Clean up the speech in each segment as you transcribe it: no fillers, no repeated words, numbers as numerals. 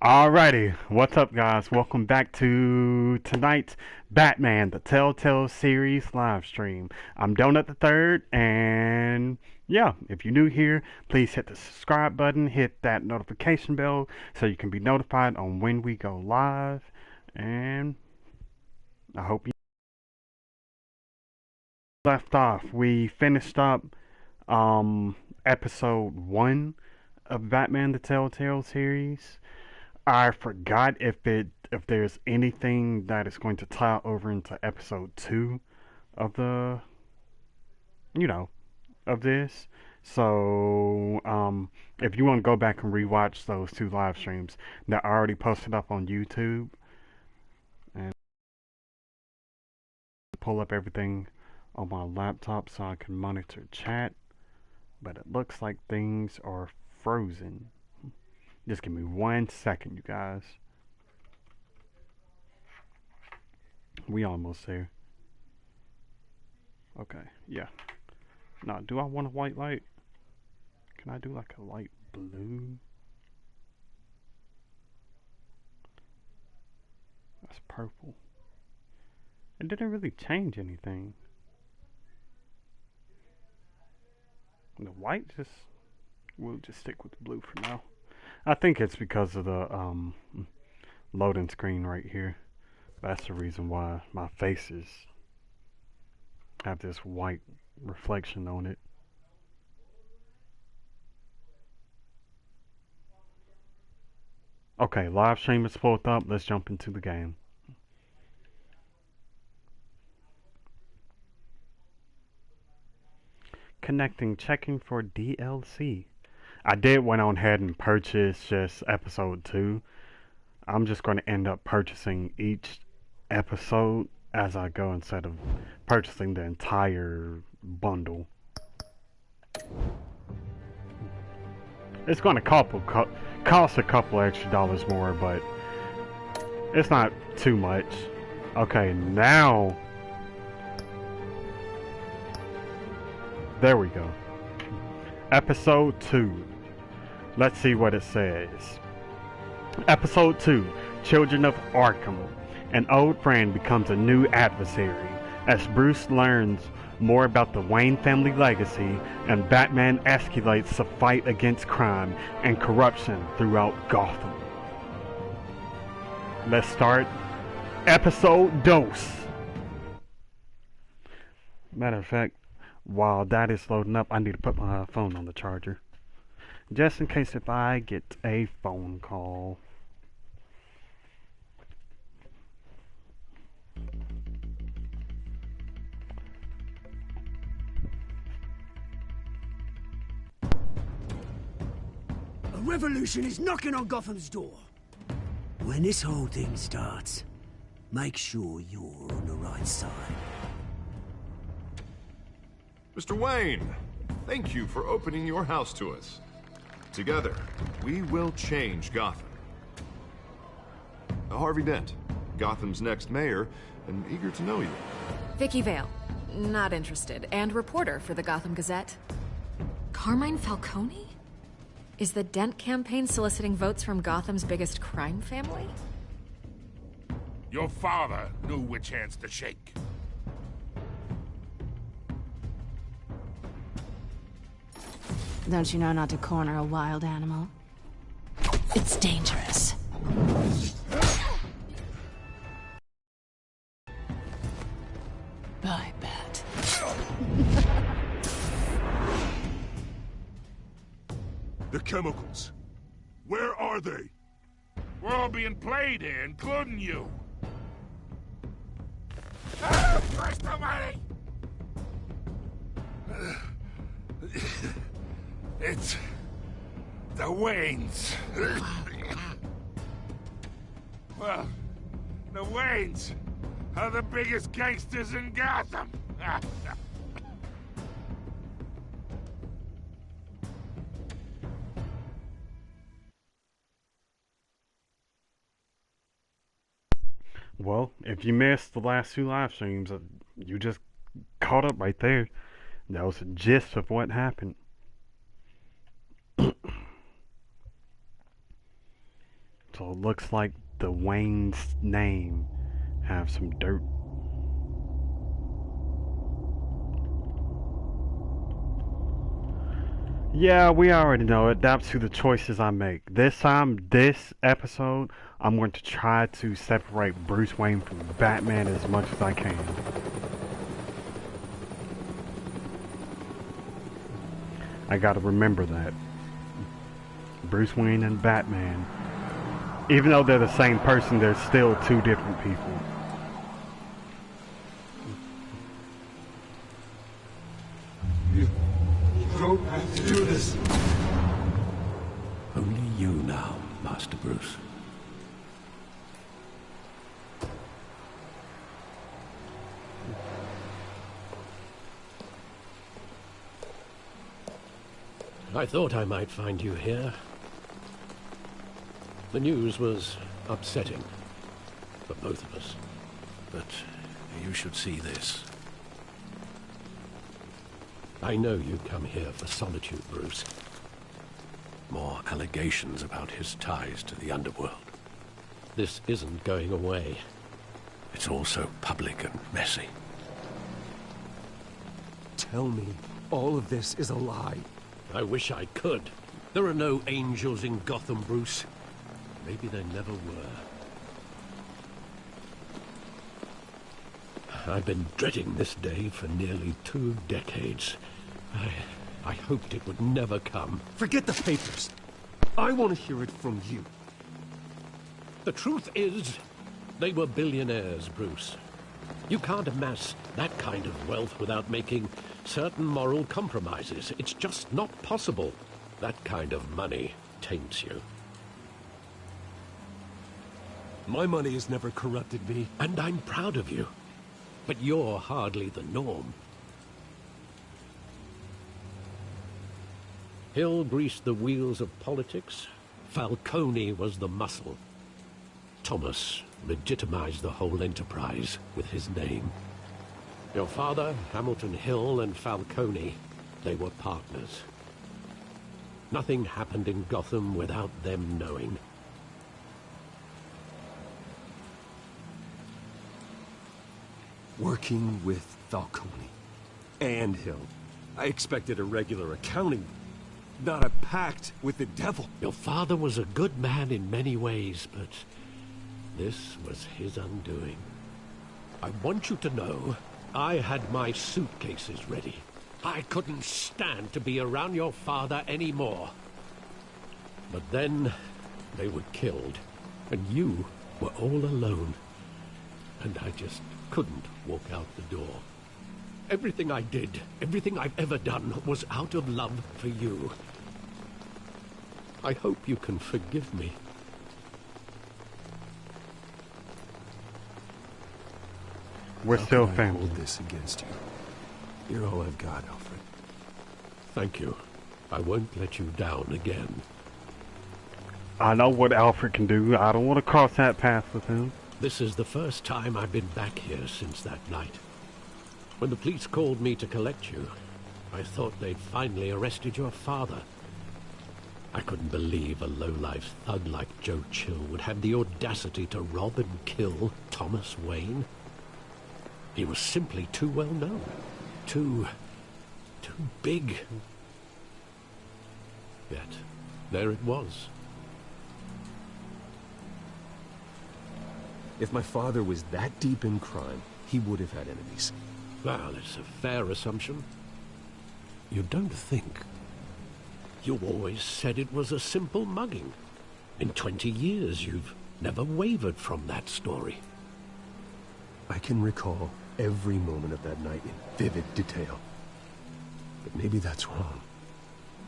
Alrighty, what's up, guys? Welcome back to tonight's Batman the Telltale series live stream. I'm Donut the Third, and yeah, if you're new here, please hit the subscribe button, hit that notification bell so you can be notified on when we go live. And I hope you left off. We finished up episode 1 of Batman the Telltale series. I forgot if there's anything that is going to tie over into episode 2 of the of this. So if you want to go back and rewatch those two live streams that are already posted up on YouTube and pull up everything on my laptop so I can monitor chat, but it looks like things are frozen. Just give me 1 second, you guys. We almost there. Okay, yeah. Now, do I want a white light? Can I do like a light blue? That's purple. It didn't really change anything. The white just, we'll just stick with the blue for now. I think it's because of the loading screen right here. That's the reason why my faces have this white reflection on it. Okay, live stream is pulled up. Let's jump into the game. Connecting, checking for DLC. I did went on ahead and purchase just episode 2. I'm just going to end up purchasing each episode as I go instead of purchasing the entire bundle. It's going to cost a couple extra dollars more, but it's not too much. Okay, now there we go. Episode 2. Let's see what it says. Episode 2, Children of Arkham. An old friend becomes a new adversary as Bruce learns more about the Wayne family legacy and Batman escalates the fight against crime and corruption throughout Gotham. Let's start episode dose. Matter of fact, while that is loading up, I need to put my phone on the charger. Just in case if I get a phone call. A revolution is knocking on Gotham's door. When this whole thing starts, make sure you're on the right side. Mr. Wayne, thank you for opening your house to us. Together, we will change Gotham. Harvey Dent, Gotham's next mayor, and eager to know you. Vicky Vale, not interested, and reporter for the Gotham Gazette. Carmine Falcone? Is the Dent campaign soliciting votes from Gotham's biggest crime family? Your father knew which hands to shake. Don't you know not to corner a wild animal? It's dangerous. Bye, Bat. The chemicals. Where are they? We're all being played here, including you. Where's the money? It's the Waynes. Well, the Waynes are the biggest gangsters in Gotham. Well, if you missed the last 2 live streams, you just caught up right there. That was the gist of what happened. So it looks like the Wayne's name have some dirt. Yeah, we already know it. That's to the choices I make. This time, this episode, I'm going to try to separate Bruce Wayne from Batman as much as I can. I gotta remember that. Bruce Wayne and Batman, even though they're the same person, they're still two different people. You don't have to do this. Only you now, Master Bruce. I thought I might find you here. The news was upsetting for both of us. But you should see this. I know you come here for solitude, Bruce. More allegations about his ties to the underworld. This isn't going away. It's all so public and messy. Tell me all of this is a lie. I wish I could. There are no angels in Gotham, Bruce. Maybe there never were. I've been dreading this day for nearly 2 decades. I hoped it would never come. Forget the papers. I want to hear it from you. The truth is, they were billionaires, Bruce. You can't amass that kind of wealth without making certain moral compromises. It's just not possible. That kind of money taints you. My money has never corrupted me. And I'm proud of you. But you're hardly the norm. Hill greased the wheels of politics. Falcone was the muscle. Thomas legitimized the whole enterprise with his name. Your father, Hamilton Hill, and Falcone, they were partners. Nothing happened in Gotham without them knowing. Working with Falcone and Hill. I expected a regular accounting, not a pact with the devil. Your father was a good man in many ways, but this was his undoing. I want you to know, I had my suitcases ready. I couldn't stand to be around your father anymore. But then, they were killed, and you were all alone. And I just couldn't walk out the door. Everything I did, everything I've ever done, was out of love for you. I hope you can forgive me. We're still How can I family. hold this against you? You're all I've got, Alfred. Thank you. I won't let you down again. I know what Alfred can do. I don't want to cross that path with him. This is the first time I've been back here since that night. When the police called me to collect you, I thought they'd finally arrested your father. I couldn't believe a low-life thug like Joe Chill would have the audacity to rob and kill Thomas Wayne. He was simply too well known. Too big. Yet, there it was. If my father was that deep in crime, he would have had enemies. Well, it's a fair assumption. You don't think? You always said it was a simple mugging. In 20 years, you've never wavered from that story. I can recall every moment of that night in vivid detail. But maybe that's wrong.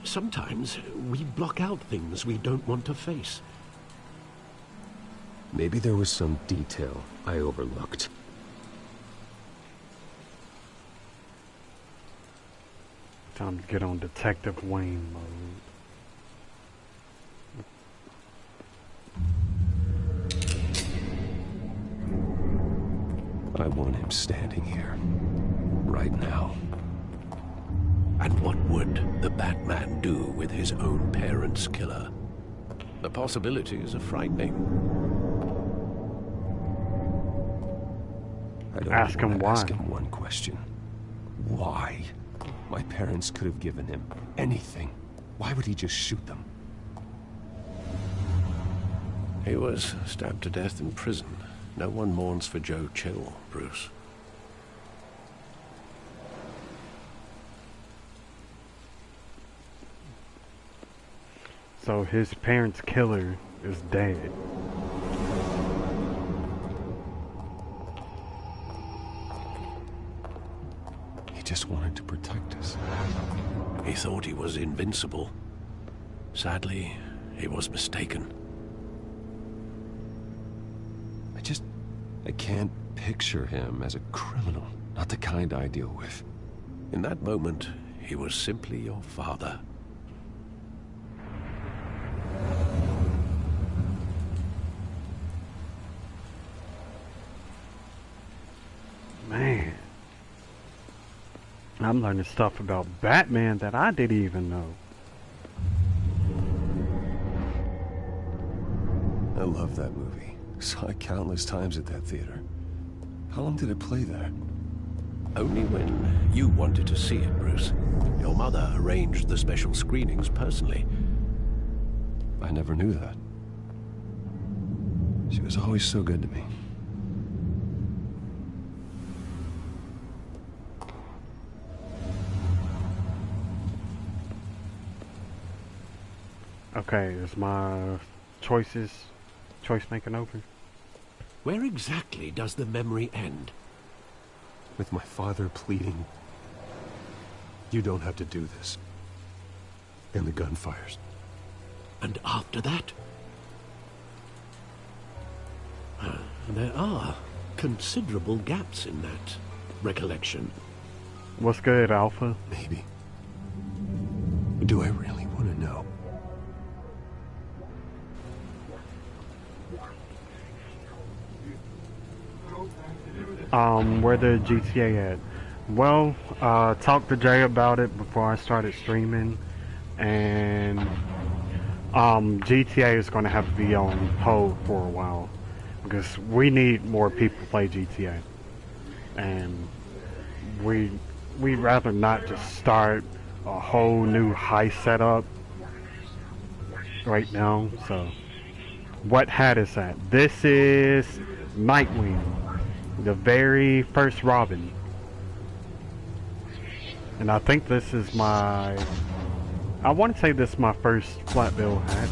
Sometimes we block out things we don't want to face. Maybe there was some detail I overlooked. Time to get on Detective Wayne mode. I want him standing here. Right now. And what would the Batman do with his own parents' killer? The possibilities are frightening. I don't Ask him want to why. ask him one question. Why? My parents could have given him anything. Why would he just shoot them? He was stabbed to death in prison. No one mourns for Joe Chill, Bruce. So his parents' killer is dead. He just wanted to protect us. He thought he was invincible. Sadly, he was mistaken. I can't picture him as a criminal. Not the kind I deal with. In that moment, he was simply your father. Man. I'm learning stuff about Batman that I didn't even know. I love that movie. Saw it countless times at that theater. How long did it play there? Only when you wanted to see it, Bruce. Your mother arranged the special screenings personally. I never knew that. She was always so good to me. Okay, is my choice making over? Where exactly does the memory end? With my father pleading, "You don't have to do this." And the gun fires. And after that? There are considerable gaps in that recollection. What's good, Alpha? Maybe. But do I really want to know? Where the GTA at? Well, talked to Jay about it before I started streaming, and GTA is going to have to be on hold for a while because we need more people to play GTA, and we'd rather not just start a whole new high setup right now. So, what hat is that? This is Nightwing. The very first Robin. And I think this is I want to say this is my first flat bill hat.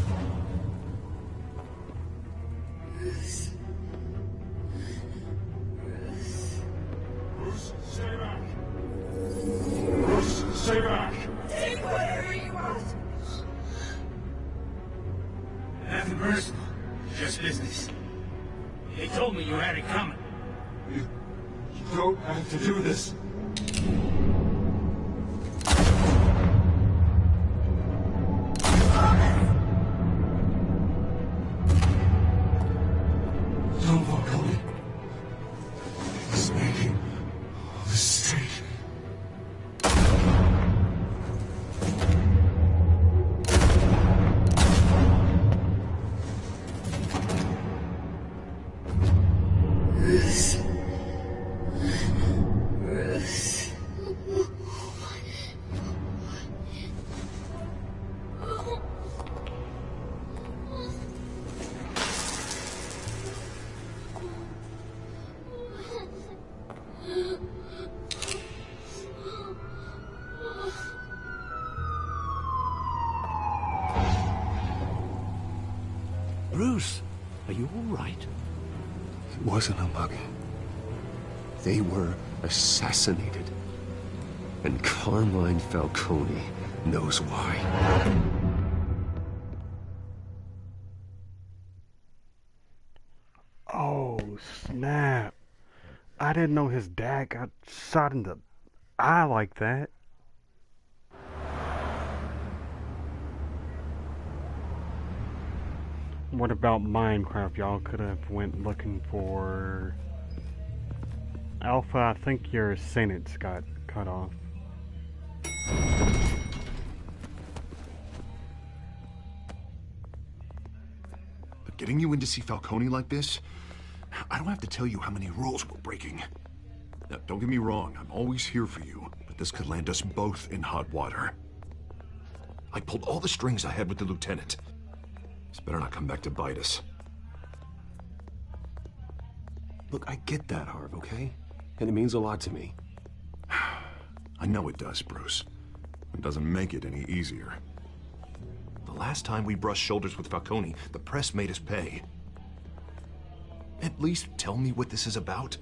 Bruce, stay back! Bruce, stay back! Take whatever you want. Nothing personal, just business. They told me you had it coming. You don't have to do this. Don't walk on me. It's making a mistake. Bruce, are you all right? It wasn't a mugging. They were assassinated. And Carmine Falcone knows why. Oh, snap. I didn't know his dad got shot in the eye like that. What about Minecraft? Y'all could have went looking for Alpha. I think your sentence got cut off. getting you in to see Falcone like this? I don't have to tell you how many rules we're breaking. Now, don't get me wrong, I'm always here for you, but this could land us both in hot water. I pulled all the strings I had with the lieutenant. This better not come back to bite us. Look, I get that, Harv, okay? And it means a lot to me. I know it does, Bruce. It doesn't make it any easier. The last time we brushed shoulders with Falcone, the press made us pay. At least tell me what this is about.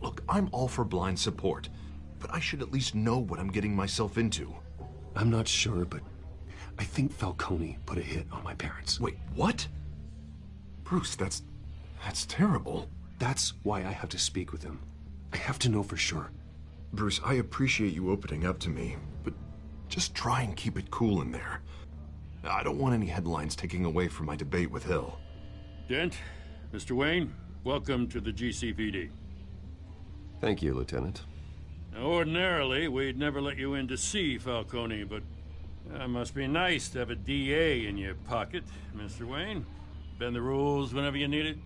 Look, I'm all for blind support, but I should at least know what I'm getting myself into. I'm not sure, but I think Falcone put a hit on my parents. Wait, what? Bruce, that's terrible. That's why I have to speak with him. I have to know for sure. Bruce, I appreciate you opening up to me, but just try and keep it cool in there. I don't want any headlines taking away from my debate with Hill. Dent, Mr. Wayne, welcome to the GCPD. Thank you, Lieutenant. Now, ordinarily, we'd never let you in to see Falcone, but it must be nice to have a DA in your pocket, Mr. Wayne. Bend the rules whenever you need it.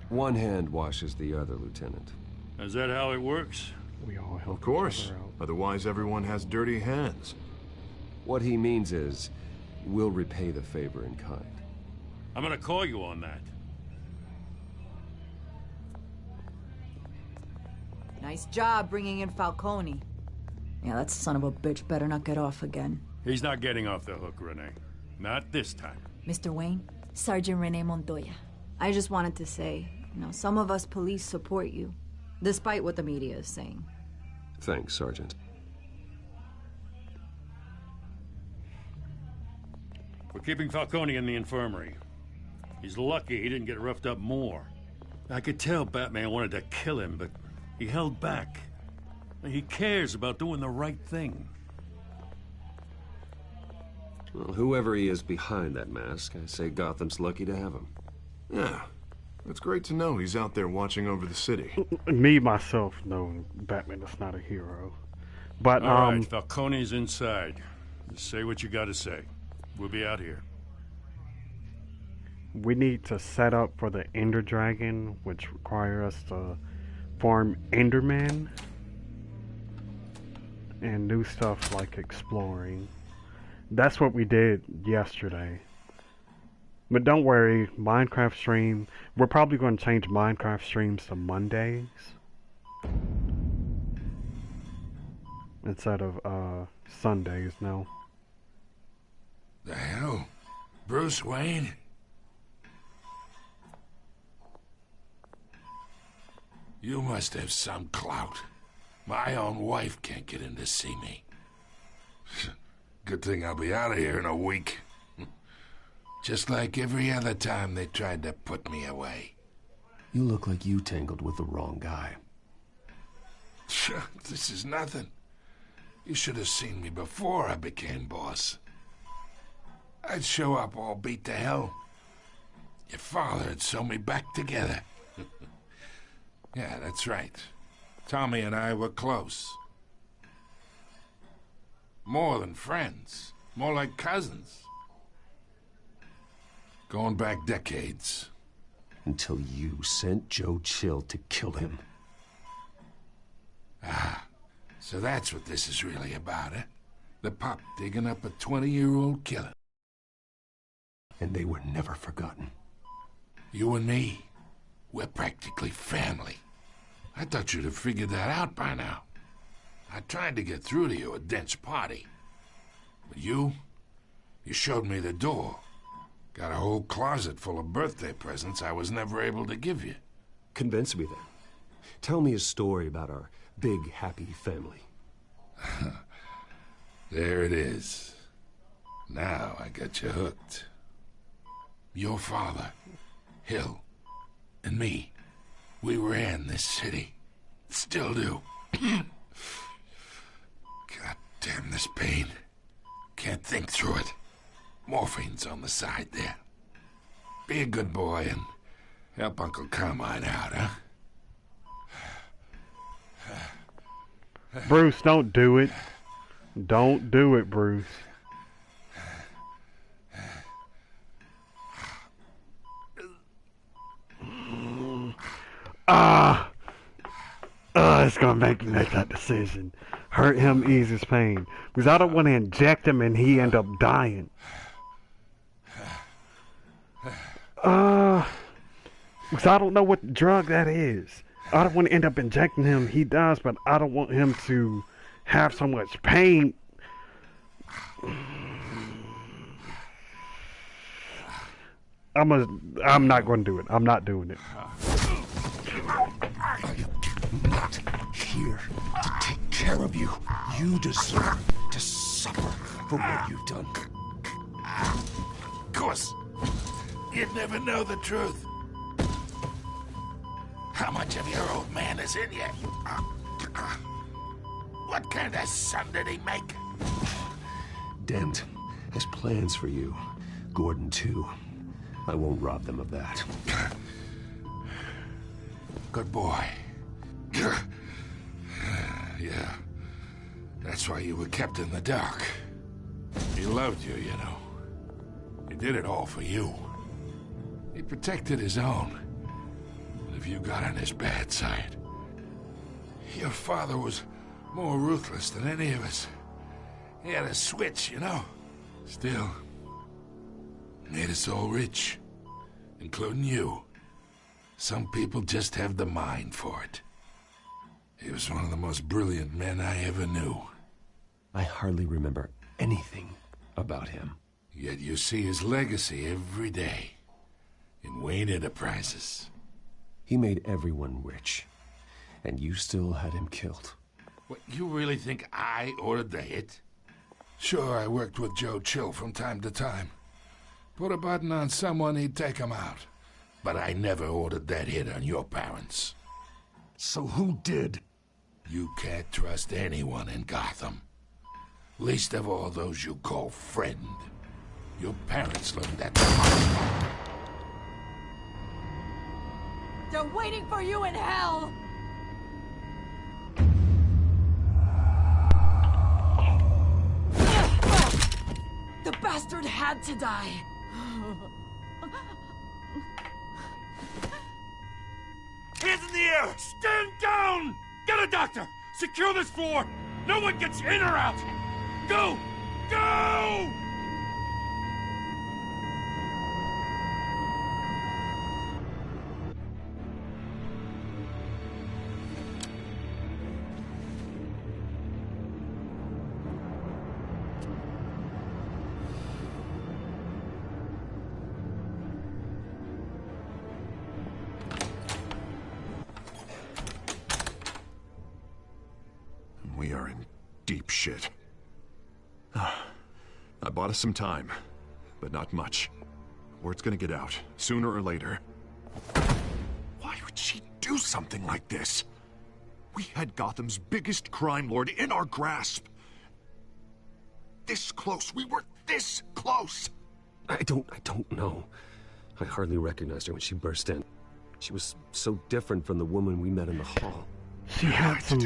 One hand washes the other, Lieutenant. Is that how it works? We all help Of course. each other out. Otherwise, everyone has dirty hands. What he means is, we'll repay the favor in kind. I'm gonna call you on that. Nice job bringing in Falcone. Yeah, that son of a bitch better not get off again. He's not getting off the hook, Renee. Not this time. Mr. Wayne, Sergeant Renee Montoya. I just wanted to say, some of us police support you, despite what the media is saying. Thanks, Sergeant. We're keeping Falcone in the infirmary. He's lucky he didn't get roughed up more. I could tell Batman wanted to kill him, but he held back. He cares about doing the right thing. Well, whoever he is behind that mask, I say Gotham's lucky to have him. Yeah, it's great to know he's out there watching over the city. Me, myself, know Batman is not a hero. But, All right, Falcone's inside. Just say what you gotta say. We'll be out here. we need to set up for the Ender Dragon, which require us to farm Enderman and do stuff like exploring. That's what we did yesterday. But don't worry, Minecraft stream, we're probably going to change Minecraft streams to Mondays instead of Sundays now. The hell? Bruce Wayne? You must have some clout. My own wife can't get in to see me. Good thing I'll be out of here in a week. Just like every other time they tried to put me away. You look like you tangled with the wrong guy. This is nothing. You should have seen me before I became boss. I'd show up all beat to hell. Your father had sewn me back together. Yeah, that's right. Tommy and I were close. More than friends. More like cousins. Going back decades. Until you sent Joe Chill to kill him. Ah, so that's what this is really about, eh? The pup digging up a 20-year-old killer. And they were never forgotten. You and me, we're practically family. I thought you'd have figured that out by now. I tried to get through to you at Dent's party. But you showed me the door. Got a whole closet full of birthday presents I was never able to give you. Convince me then. Tell me a story about our big, happy family. There it is. Now I got you hooked. Your father, Hill, and me, we ran this city. Still do. God damn this pain. Can't think through it. Morphine's on the side there. Be a good boy and help Uncle Carmine out, huh? Bruce, don't do it. Don't do it, Bruce. It's gonna make me make that decision. Hurt him, ease his pain. Because I don't want to inject him and he end up dying. Because I don't know what drug that is. I don't want to end up injecting him. He dies, but I don't want him to have so much pain. I'm not going to do it. I'm not doing it. I'm not here to take care of you. You deserve to suffer for what you've done. Of course, you'd never know the truth. How much of your old man is in you? What kind of son did he make? Dent has plans for you. Gordon, too. I won't rob them of that. Good boy. Yeah. That's why you were kept in the dark. He loved you, you know. He did it all for you. He protected his own. And if you got on his bad side, your father was more ruthless than any of us. He had a switch, you know. Still, made us all rich, including you. Some people just have the mind for it. He was one of the most brilliant men I ever knew. I hardly remember anything about him. Yet you see his legacy every day in Wayne Enterprises. He made everyone rich, and you still had him killed. What, you really think I ordered the hit? Sure, I worked with Joe Chill from time to time. Put a button on someone, he'd take him out. But I never ordered that hit on your parents. So who did? You can't trust anyone in Gotham. Least of all those you call friend. Your parents learned that. They're waiting for you in hell! The bastard had to die. Hands in the air! Stand down! Get a doctor! Secure this floor! No one gets in or out! Go! Go! We are in deep shit. I bought us some time, but not much. Word's gonna get out, sooner or later. Why would she do something like this? We had Gotham's biggest crime lord in our grasp. This close. We were this close. I don't know. I hardly recognized her when she burst in. She was so different from the woman we met in the hall. She had some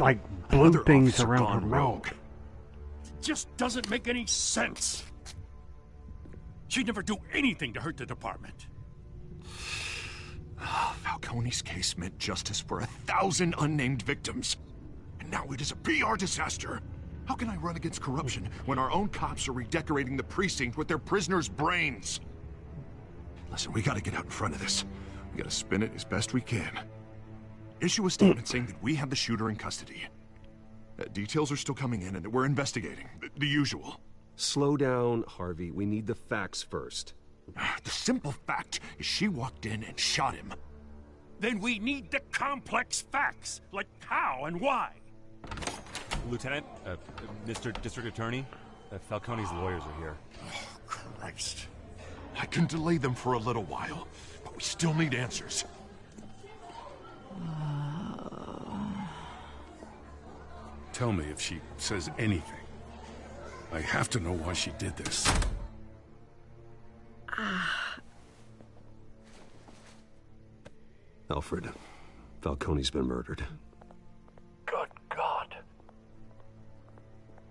like blue things around her mouth. It just doesn't make any sense. She'd never do anything to hurt the department. Falcone's case meant justice for 1,000 unnamed victims. And now it is a PR disaster. How can I run against corruption when our own cops are redecorating the precinct with their prisoners' brains? Listen, we gotta get out in front of this. We gotta spin it as best we can. Issue a statement saying that we have the shooter in custody. Details are still coming in and that we're investigating. The usual. Slow down, Harvey. We need the facts first. The simple fact is she walked in and shot him. Then we need the complex facts, like how and why. Lieutenant, Mr. District Attorney, Falcone's lawyers are here. Oh, Christ. I can delay them for a little while, but we still need answers. Tell me if she says anything. I have to know why she did this. Alfred, Falcone's been murdered. Good God.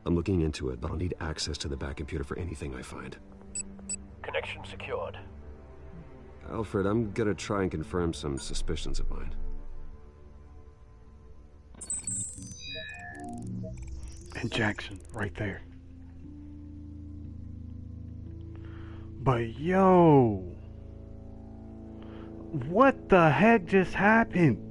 I'm looking into it, but I'll need access to the back computer for anything I find. Connection secured. Alfred, I'm gonna try and confirm some suspicions of mine. Injection, right there. But yo, what the heck just happened?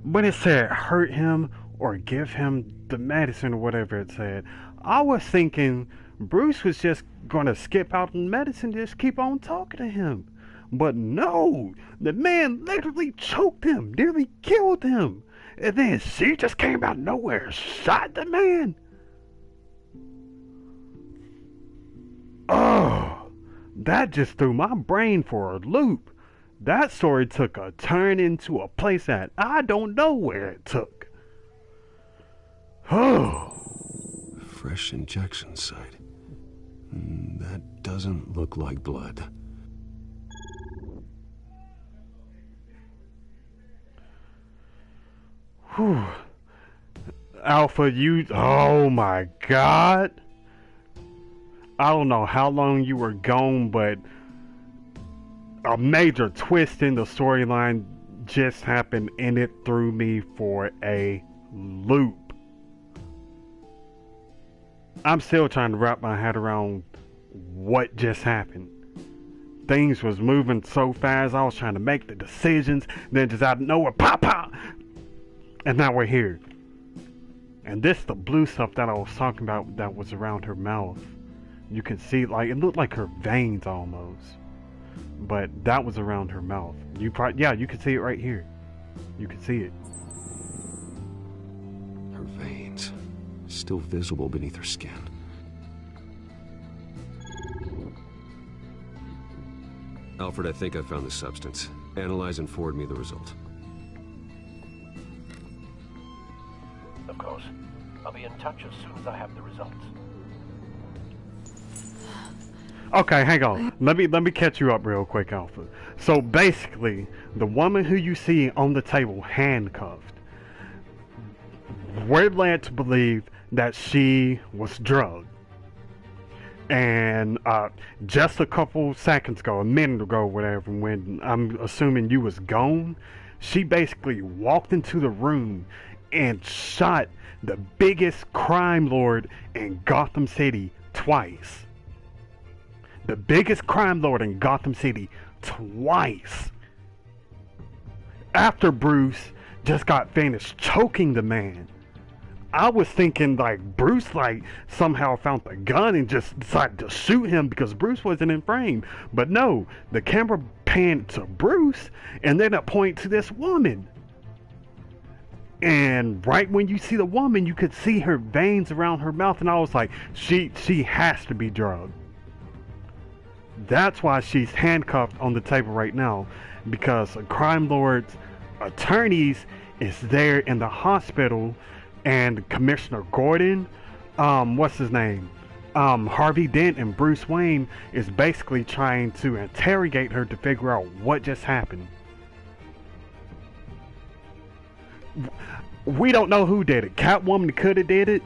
When it said hurt him or give him the medicine or whatever it said, I was thinking Bruce was just gonna skip out on medicine, just keep on talking to him. But no, the man literally choked him, nearly killed him. And then she just came out of nowhere and shot the man. Oh, that just threw my brain for a loop. That story took a turn into a place that I don't know where it took. Oh. Fresh injection site. That doesn't look like blood. Whew. Alpha, oh my God. I don't know how long you were gone, but a major twist in the storyline just happened and it threw me for a loop. I'm still trying to wrap my head around what just happened. Things was moving so fast, I was trying to make the decisions, then just out of nowhere, pop, pop! And now we're here. And this the blue stuff that I was talking about that was around her mouth. You can see, like, it looked like her veins almost. But that was around her mouth. You can see it right here. You can see it. Her veins, still visible beneath her skin. Alfred, I think I found the substance. Analyze and forward me the result. Of course. I'll be in touch as soon as I have the results. Okay, hang on. Let me catch you up real quick, Alpha. So basically, the woman who you see on the table handcuffed, we're led to believe that she was drugged. And just a couple seconds ago, a minute ago, whatever, when I'm assuming you was gone, she basically walked into the room and shot the biggest crime lord in Gotham City twice. The biggest crime lord in Gotham City twice. After Bruce just got finished choking the man. I was thinking like Bruce like somehow found the gun and just decided to shoot him because Bruce wasn't in frame. But no, the camera panned to Bruce and then it pointed to this woman. And right when you see the woman, you could see her veins around her mouth, and I was like, she has to be drugged. That's why she's handcuffed on the table right now, because a crime lord's attorneys is there in the hospital, and Commissioner Gordon, what's his name? Harvey Dent and Bruce Wayne is basically trying to interrogate her to figure out what just happened. We don't know who did it. Catwoman could have did it,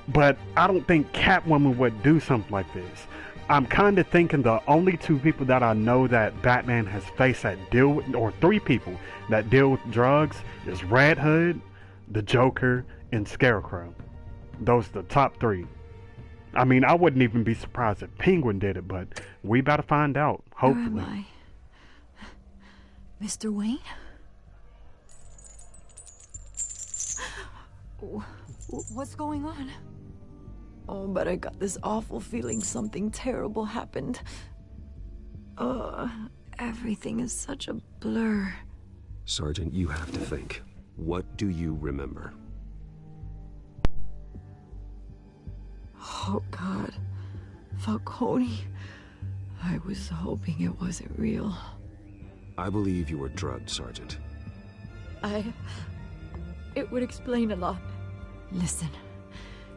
but I don't think Catwoman would do something like this. I'm kind of thinking the only two people that I know that Batman has faced that deal with, or three people that deal with drugs, is Red Hood, the Joker, and Scarecrow. Those are the top three. I mean, I wouldn't even be surprised if Penguin did it, but we about to find out, hopefully. Where am I? Mr. Wayne? What's going on? Oh, but I got this awful feeling something terrible happened. Everything is such a blur. Sergeant, you have to think. What do you remember? Oh, God. Falcone. I was hoping it wasn't real. I believe you were drugged, Sergeant. It would explain a lot. Listen,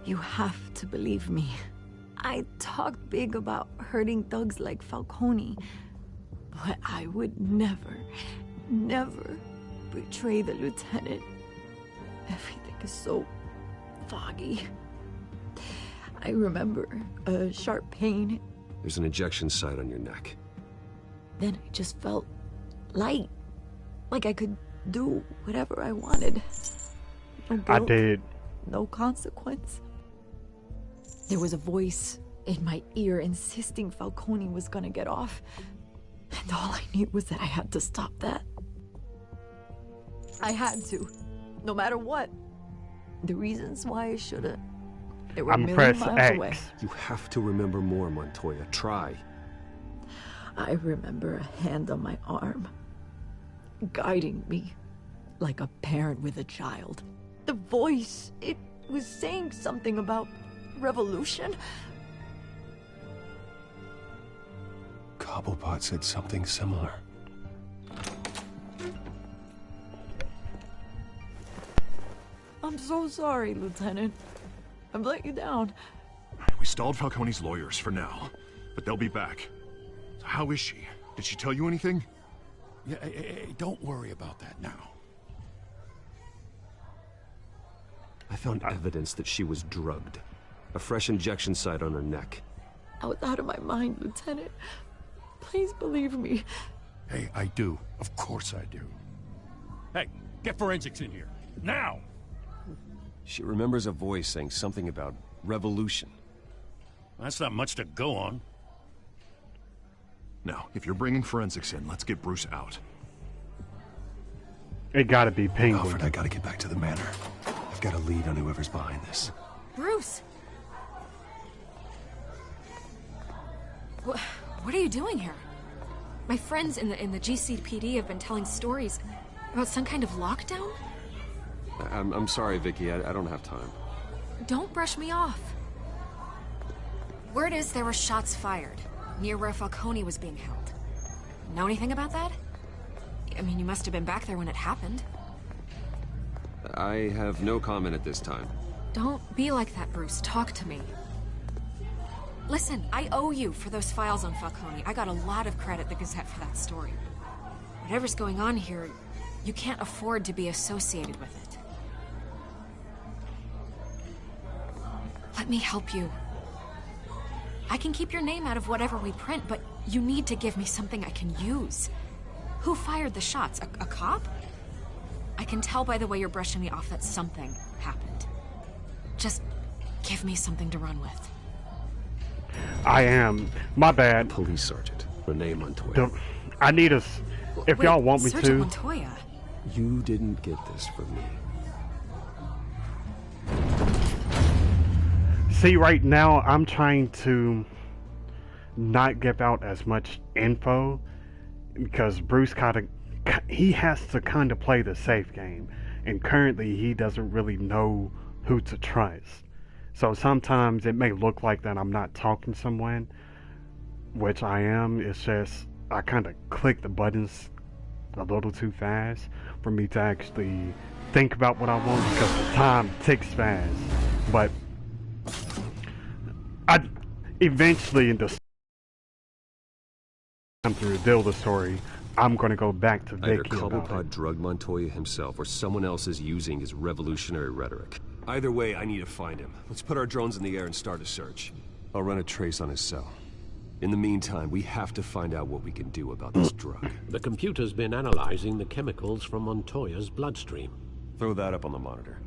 you have to believe me. I talked big about hurting thugs like Falcone, but I would never betray the lieutenant. Everything is so foggy. I remember a sharp pain. There's an injection site on your neck. Then I just felt light. Like I could do whatever I wanted. No guilt, I did. no consequence. There was a voice in my ear insisting Falcone was gonna get off. And all I knew was that I had to stop that. I had to, no matter what. The reasons why I shouldn't, they were a million press miles X. away. You have to remember more, Montoya. Try. I remember a hand on my arm, guiding me like a parent with a child. The voice, it was saying something about revolution. Cobblepot said something similar. I'm so sorry, Lieutenant. I've let you down. We stalled Falcone's lawyers for now, but they'll be back. So how is she? Did she tell you anything? Yeah, hey, don't worry about that now. I found evidence that she was drugged. A fresh injection site on her neck. I was out of my mind, Lieutenant. Please believe me. Hey, I do. Of course I do. Hey, get forensics in here. Now! She remembers a voice saying something about revolution. That's not much to go on. Now, if you're bringing forensics in, let's get Bruce out. It gotta be Penguin. Alfred, I gotta get back to the manor. I've got a lead on whoever's behind this. Bruce! What are you doing here? My friends in the GCPD have been telling stories about some kind of lockdown? I'm sorry, Vicky. I don't have time. Don't brush me off. Word is there were shots fired near where Falcone was being held. Know anything about that? I mean, you must have been back there when it happened. I have no comment at this time. Don't be like that, Bruce. Talk to me. Listen, I owe you for those files on Falcone. I got a lot of credit at the Gazette for that story. Whatever's going on here, you can't afford to be associated with it. Let me help you. I can keep your name out of whatever we print, but you need to give me something I can use. Who fired the shots? A cop? I can tell by the way you're brushing me off that something happened. Just give me something to run with. I am. My bad. Police Sergeant Renee Montoya. I need us. If y'all want me Sergeant to. Montoya. You didn't get this from me. See, right now, I'm trying to not give out as much info because Bruce he has to kind of play the safe game, and currently he doesn't really know who to trust. So sometimes it may look like that I'm not talking to someone, which I am. It's just I kind of click the buttons a little too fast for me to actually think about what I want because the time ticks fast. But I eventually, in the time to reveal the story, I'm going to go back to Either Vicky about Cobblepot it. drugged Montoya himself or someone else is using his revolutionary rhetoric. Either way, I need to find him. Let's put our drones in the air and start a search. I'll run a trace on his cell. In the meantime, we have to find out what we can do about this drug. The computer's been analyzing the chemicals from Montoya's bloodstream. Throw that up on the monitor.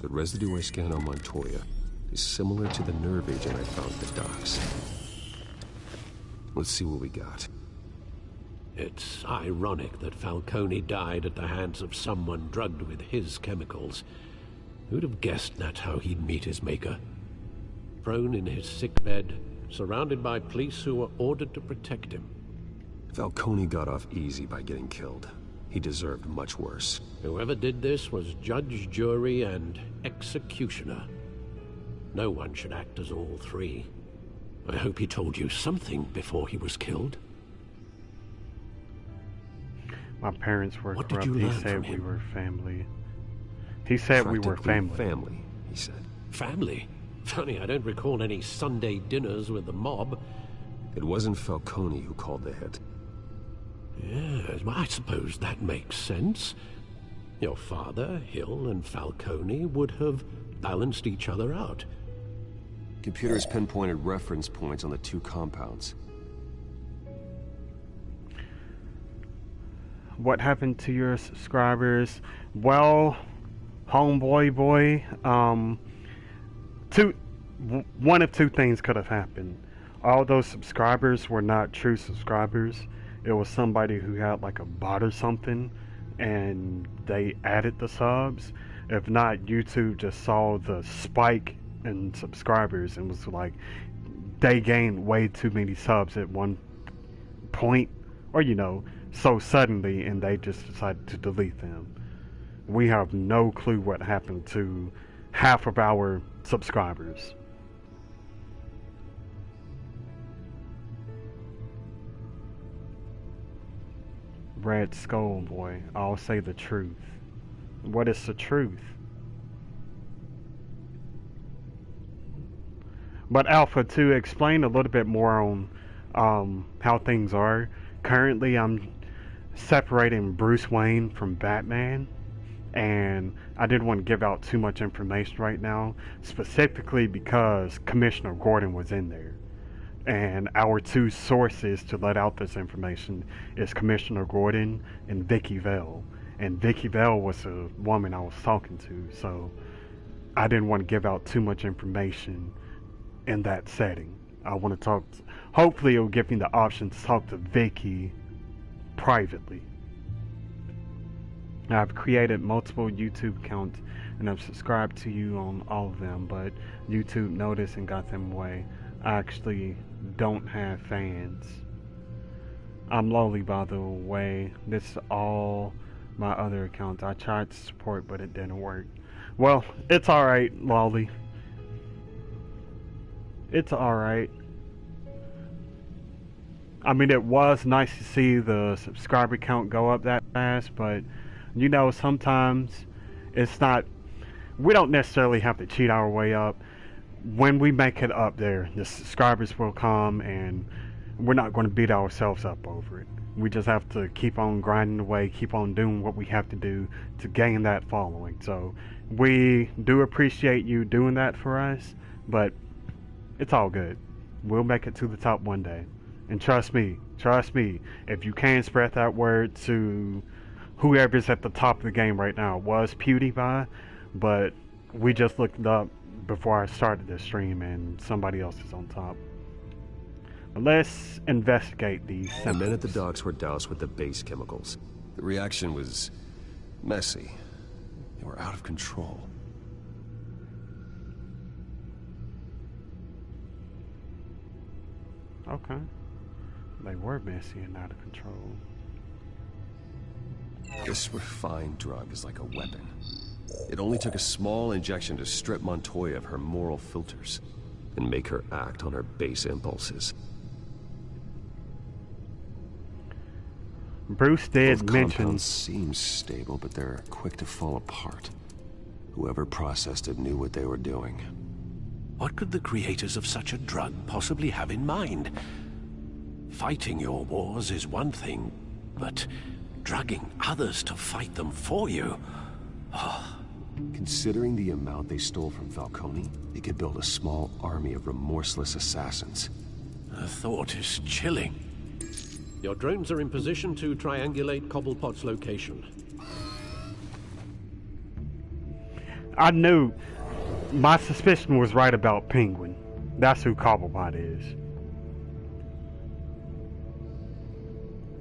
The residue I scan on Montoya is similar to the nerve agent I found at the docks. Let's see what we got. It's ironic that Falcone died at the hands of someone drugged with his chemicals. Who'd have guessed that's how he'd meet his maker? Prone in his sickbed, surrounded by police who were ordered to protect him. Falcone got off easy by getting killed. He deserved much worse. Whoever did this was judge, jury, and executioner. No one should act as all three. I hope he told you something before he was killed. My parents were What did corrupt. you He learn said from we him? were family. He said we were Practically family. he said. Family? Funny, I don't recall any Sunday dinners with the mob. It wasn't Falcone who called the hit. Yes, well, I suppose that makes sense. Your father, Hill, and Falcone would have balanced each other out. Computers pinpointed reference points on the two compounds. What happened to your subscribers? Well, homeboy boy, one of two things could have happened. All those subscribers were not true subscribers. It was somebody who had like a bot or something, and they added the subs. If not, YouTube just saw the spike in subscribers and was like, they gained way too many subs at one point, or so suddenly, and they just decided to delete them. We have no clue what happened to half of our subscribers. Red Skull boy, I'll say the truth. What is the truth? But Alpha, to explain a little bit more on how things are, currently I'm separating Bruce Wayne from Batman, and I didn't want to give out too much information right now, specifically because Commissioner Gordon was in there. And our two sources to let out this information is Commissioner Gordon and Vicky Vale. And Vicky Vale was a woman I was talking to, so I didn't want to give out too much information in that setting. I want to talk, hopefully it will give me the option to talk to Vicky privately. I've created multiple YouTube accounts and I've subscribed to you on all of them, but YouTube noticed and got them away. I actually don't have fans. I'm lowly, by the way. This is all my other accounts. I tried to support, but it didn't work. Well, it's alright, lolly. It's alright. I mean, it was nice to see the subscriber count go up that fast, but sometimes it's not, we don't necessarily have to cheat our way up. When we make it up there, the subscribers will come, and we're not going to beat ourselves up over it. We just have to keep on grinding away, keep on doing what we have to do to gain that following. So we do appreciate you doing that for us, but it's all good. We'll make it to the top one day. And trust me, if you can spread that word to whoever's at the top of the game right now. It was PewDiePie, but we just looked it up before I started this stream, and somebody else is on top. But let's investigate these symptoms. The men at the docks were doused with the base chemicals. The reaction was messy. They were out of control. Okay. They were messy and out of control. This refined drug is like a weapon. It only took a small injection to strip Montoya of her moral filters and make her act on her base impulses. Bruce did Both mention... compounds seem stable, but they're quick to fall apart. Whoever processed it knew what they were doing. What could the creators of such a drug possibly have in mind? Fighting your wars is one thing, but drugging others to fight them for you? Oh. Considering the amount they stole from Falcone, they could build a small army of remorseless assassins. The thought is chilling. Your drones are in position to triangulate Cobblepot's location. I knew. My suspicion was right about Penguin. That's who Cobblepot is.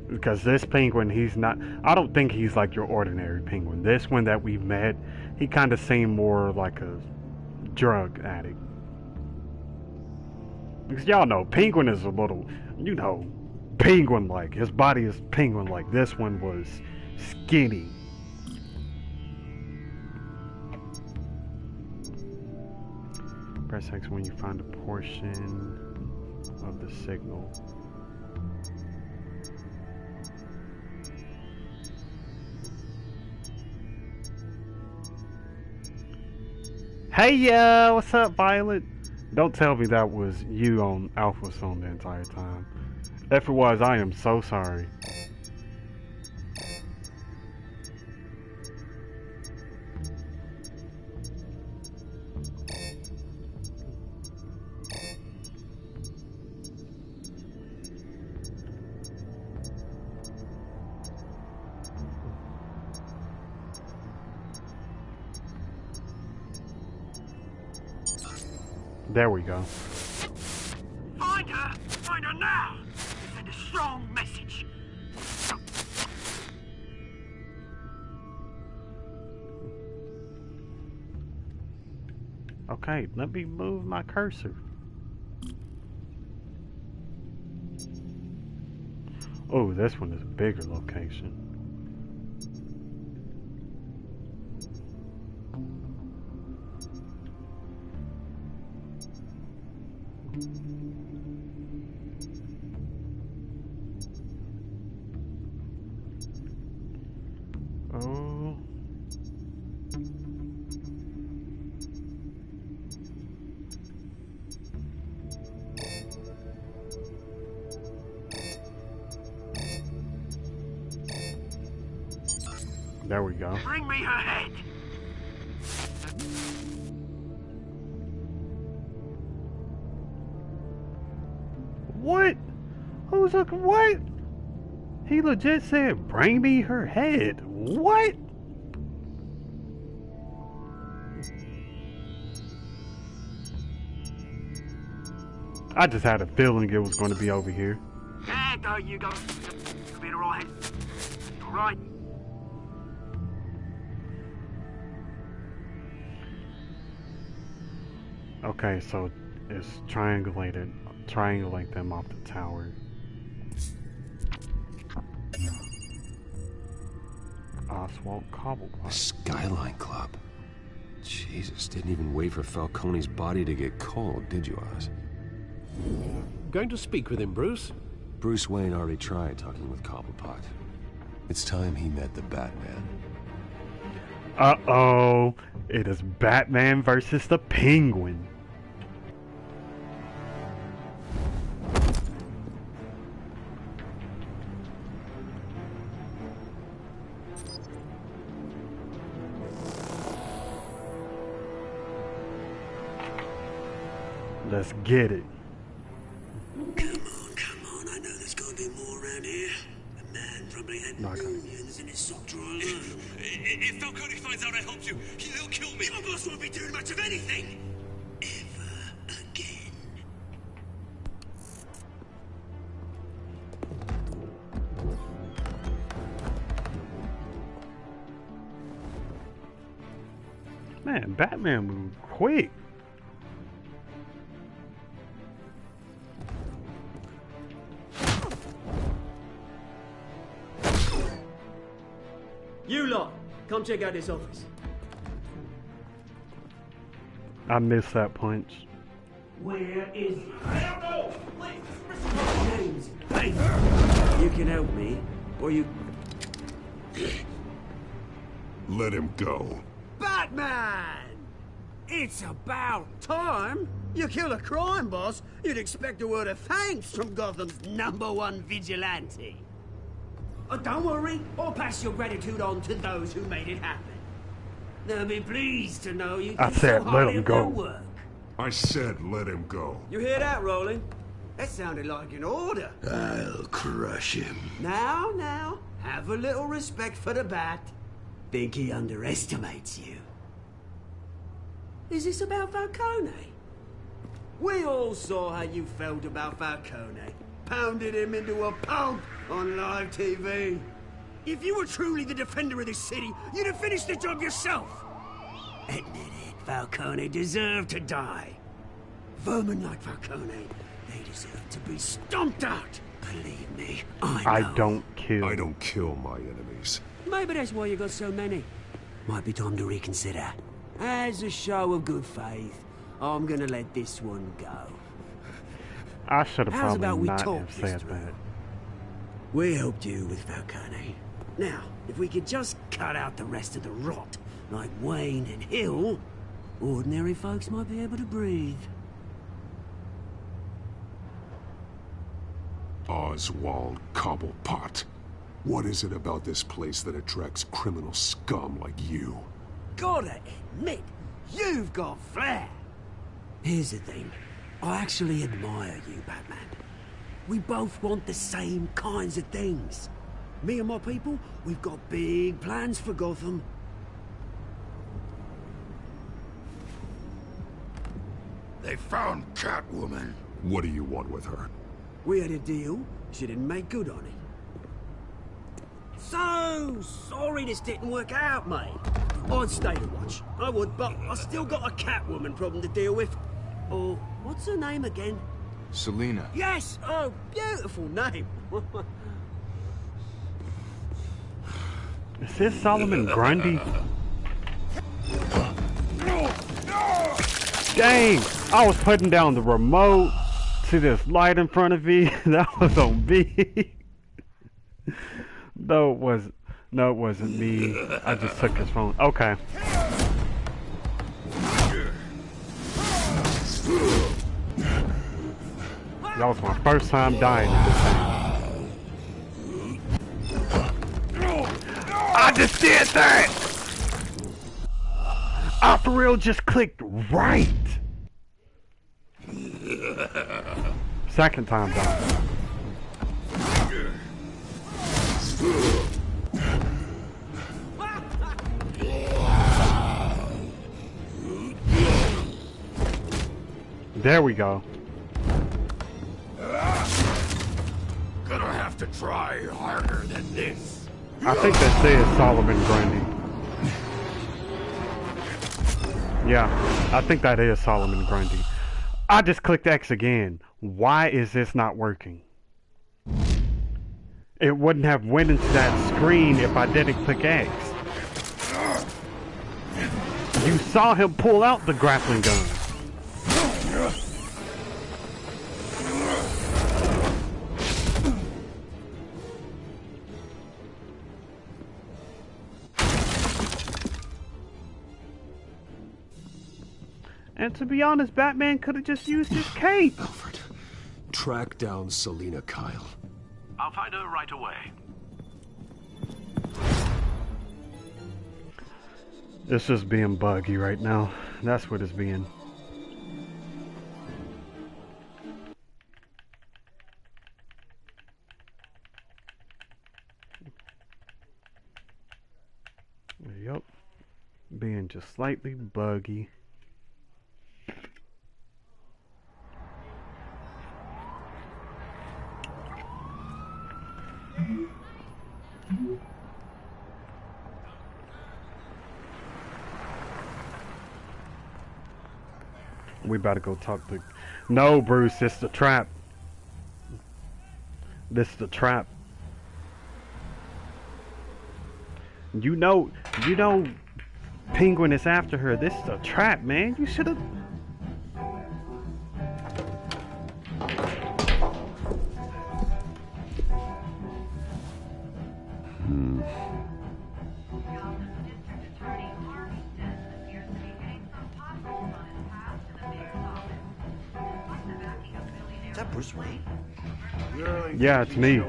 Because this Penguin, he's not... I don't think he's like your ordinary Penguin. This one that we've met, he kind of seemed more like a drug addict. Because y'all know, Penguin is a little, Penguin-like. His body is Penguin-like. This one was skinny. Press X when you find a portion of the signal. Hey, what's up, Violet? Don't tell me that was you on Alpha Zone the entire time. If it was, I am so sorry. There we go. Find her! Find her now! Send a strong message. Okay, let me move my cursor. Oh, this one is a bigger location. Oh. There we go. Bring me her head. What? Who's like what? He legit said, "Bring me her head." What? I just had a feeling it was going to be over here. There you go. You'll be alright. Alright. Okay, so it's triangulated. Triangulate them off the tower. Oswald Cobblepot. The Skyline Club. Jesus, didn't even wait for Falcone's body to get cold, did you, Oz? Going to speak with him, Bruce? Bruce Wayne already tried talking with Cobblepot. It's time he met the Batman. Uh-oh. It is Batman versus the Penguin. Let's get it. Come on. I know there's gotta be more around here. A man probably had millions in his sock drawer alone. If Falcone finds out I helped you, he'll kill me. Your boss won't be doing much of anything. Ever again. Man, Batman moved quick. You lot, come check out this office. I missed that punch. Where is he? I don't know. James, hey, you can help me, or you... Let him go. Batman! It's about time. You kill a crime boss, you'd expect a word of thanks from Gotham's #1 vigilante. Oh, don't worry, I'll pass your gratitude on to those who made it happen. They'll be pleased to know you I think said, so let highly him of their go. work. I said let him go. You hear that, Roland? That sounded like an order. I'll crush him. Now, have a little respect for the Bat. Think he underestimates you. Is this about Falcone? We all saw how you felt about Falcone. Pounded him into a pulp on live TV. If you were truly the defender of this city, you'd have finished the job yourself. Admit it, Falcone deserved to die. Vermin like Falcone, they deserve to be stomped out. Believe me, I know. I don't kill my enemies. Maybe that's why you got so many. Might be time to reconsider. As a show of good faith, I'm gonna let this one go. I should have How's about probably we not talk have this said through? that. We helped you with Falcone. Now, if we could just cut out the rest of the rot, like Wayne and Hill, ordinary folks might be able to breathe. Oswald Cobblepot. What is it about this place that attracts criminal scum like you? Gotta admit, you've got flair. Here's the thing. I actually admire you, Batman. We both want the same kinds of things. Me and my people, we've got big plans for Gotham. They found Catwoman. What do you want with her? We had a deal. She didn't make good on it. So sorry this didn't work out, mate. I'd stay to watch. I would, but I still got a Catwoman problem to deal with. Oh, what's her name again? Selina. Yes! Oh, beautiful name. Is this Solomon Grundy? Dang! I was putting down the remote. See this light in front of me? That was on me. No, it wasn't me. I just took his phone. Okay. That was my first time dying in this thing. I just did that! I for real just clicked right. Second time dying. There we go. Gonna have to try harder than this. I think that says Solomon Grundy. Yeah, I think that is Solomon Grundy. I just clicked X again. Why is this not working? It wouldn't have went into that screen if I didn't click X. You saw him pull out the grappling gun. And to be honest, Batman could have just used his cape. Alfred, track down Selina Kyle. I'll find her right away. It's just being buggy right now. That's what it's being. Yup. Being just slightly buggy. We better go talk to... No, Bruce, this the trap. This the trap. You know, Penguin is after her. This is a trap, man. You should have... Is that Bruce Wayne? Yeah, it's me.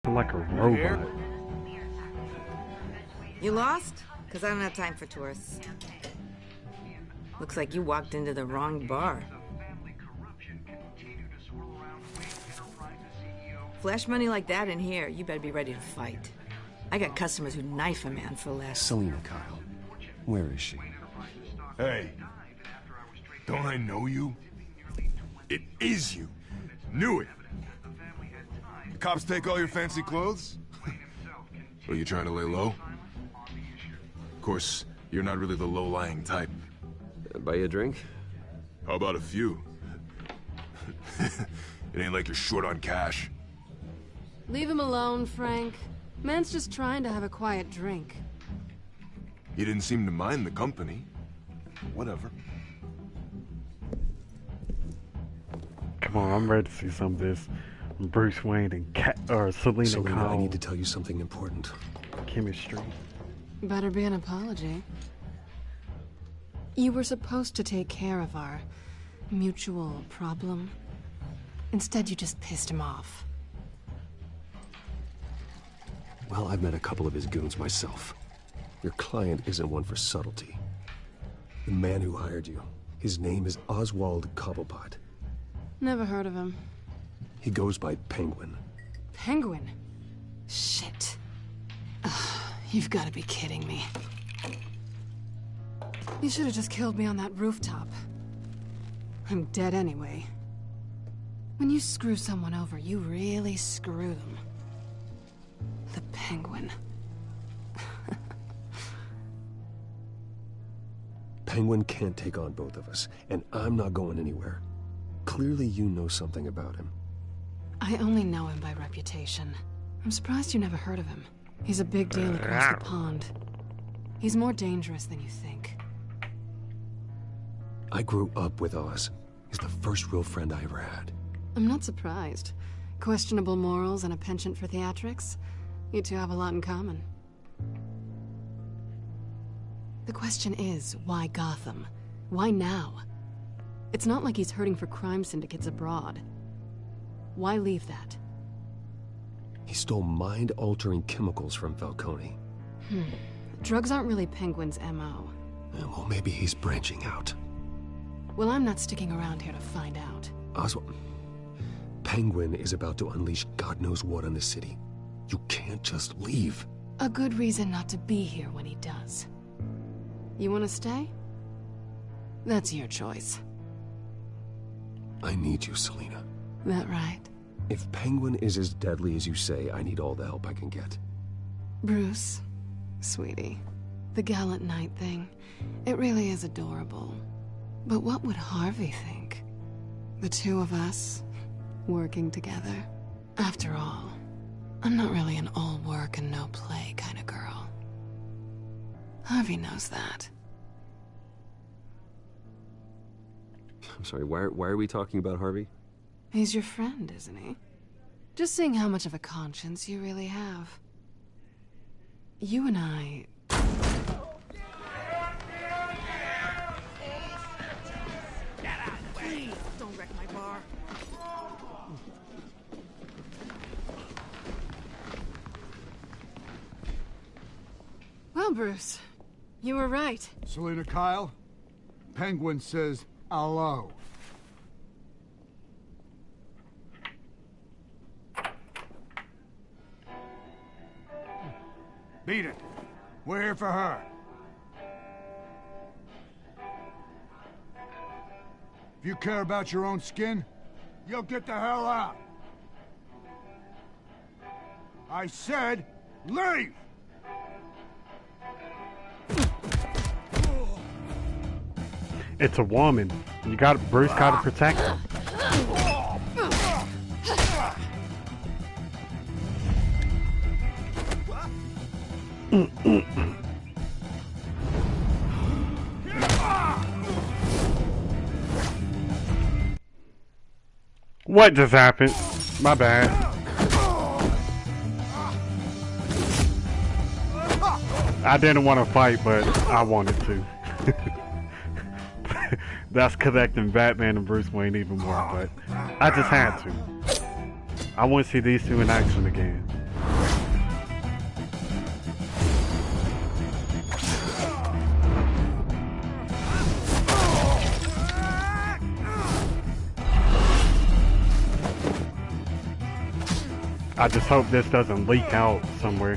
Like a robot. You lost? Because I don't have time for tourists. Looks like you walked into the wrong bar. Flash money like that in here, you better be ready to fight. I got customers who knife a man for less. Selina Kyle. Where is she? Hey, don't I know you? It is you. Knew it. The cops take all your fancy clothes? Are you trying to lay low? Of course, you're not really the low-lying type. Buy you a drink? How about a few? It ain't like you're short on cash. Leave him alone, Frank. Man's just trying to have a quiet drink. He didn't seem to mind the company. Whatever. Come on, I'm ready to see some of this. Bruce Wayne and Selina Kyle. I need to tell you something important. Chemistry. Better be an apology. You were supposed to take care of our mutual problem. Instead, you just pissed him off. Well, I've met a couple of his goons myself. Your client isn't one for subtlety. The man who hired you, his name is Oswald Cobblepot. Never heard of him. He goes by Penguin. Penguin? Shit. Ugh, You've got to be kidding me. You should have just killed me on that rooftop. I'm dead anyway. When you screw someone over, you really screw them. The Penguin. Penguin can't take on both of us, and I'm not going anywhere. Clearly you know something about him. I only know him by reputation. I'm surprised you never heard of him. He's a big deal across the pond. He's more dangerous than you think. I grew up with Oz. He's the first real friend I ever had. I'm not surprised. Questionable morals and a penchant for theatrics. You two have a lot in common. The question is, why Gotham? Why now? It's not like he's hurting for crime syndicates abroad. Why leave that? He stole mind-altering chemicals from Falcone. Drugs aren't really Penguin's MO. Well, maybe he's branching out. Well, I'm not sticking around here to find out. Oswald, Penguin is about to unleash God knows what on the city. You can't just leave. A good reason not to be here when he does. You want to stay? That's your choice. I need you, Selina. That right? If Penguin is as deadly as you say, I need all the help I can get. Bruce, sweetie, the gallant knight thing, it really is adorable. But what would Harvey think? The two of us, working together? After all, I'm not really an all work and no play kind of girl. Harvey knows that. I'm sorry, why are we talking about Harvey? He's your friend, isn't he? Just seeing how much of a conscience you really have. You and I... Please, don't wreck my bar. Well, Bruce, you were right. Selina Kyle, Penguin says hello. Beat it. We're here for her. If you care about your own skin, you'll get the hell out. I said, leave! It's a woman. Bruce gotta protect her. What just happened? My bad. I didn't want to fight, but I wanted to. That's connecting Batman and Bruce Wayne even more, but I just had to. I want to see these two in action again. I just hope this doesn't leak out somewhere.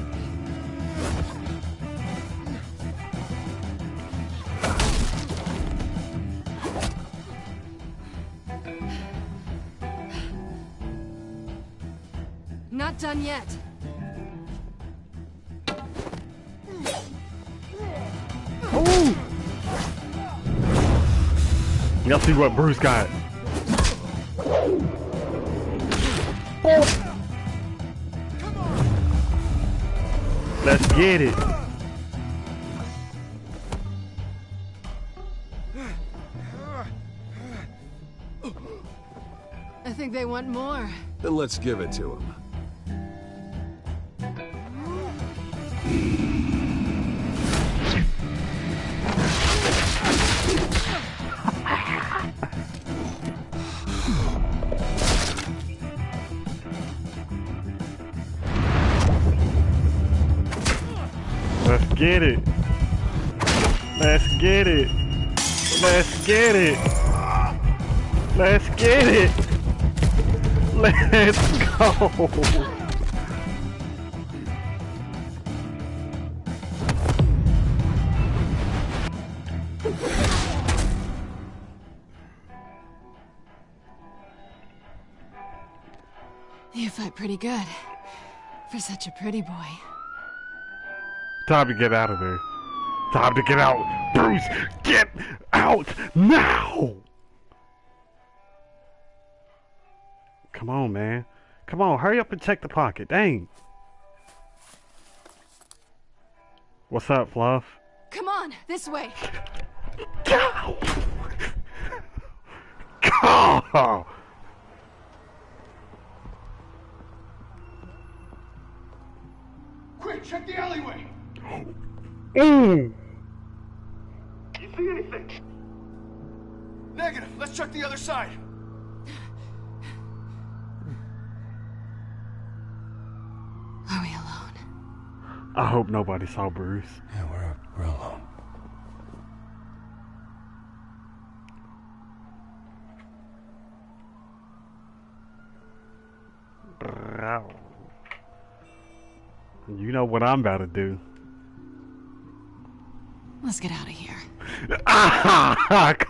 Not done yet. Ooh. Let's see what Bruce got. Let's get it. I think they want more. Then let's give it to him. Let's get it. Let's get it. Let's get it. Let's get it. Let's go. You fight pretty good. For such a pretty boy. Time to get out of there. Time to get out. Bruce, get out now! Come on, man. Come on, hurry up and check the pocket. Dang. What's up, Fluff? Come on, this way. Go! Go! Quick, check the alleyway. Ooh! You see anything? Negative. Let's check the other side. Are we alone? I hope nobody saw Bruce. Yeah, we're alone. You know what I'm about to do. Let's get out of here.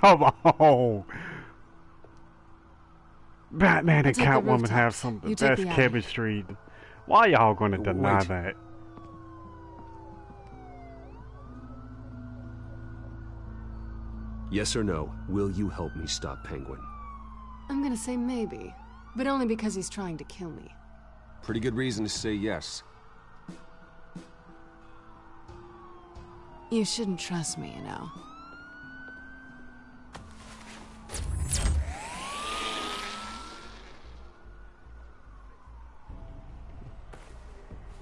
Come on! Batman and Take the Catwoman have rooftops. some of the You take best the alley. chemistry. Why y'all gonna deny Wait. that? Yes or no, will you help me stop Penguin? I'm gonna say maybe, but only because he's trying to kill me. Pretty good reason to say yes. You shouldn't trust me, you know.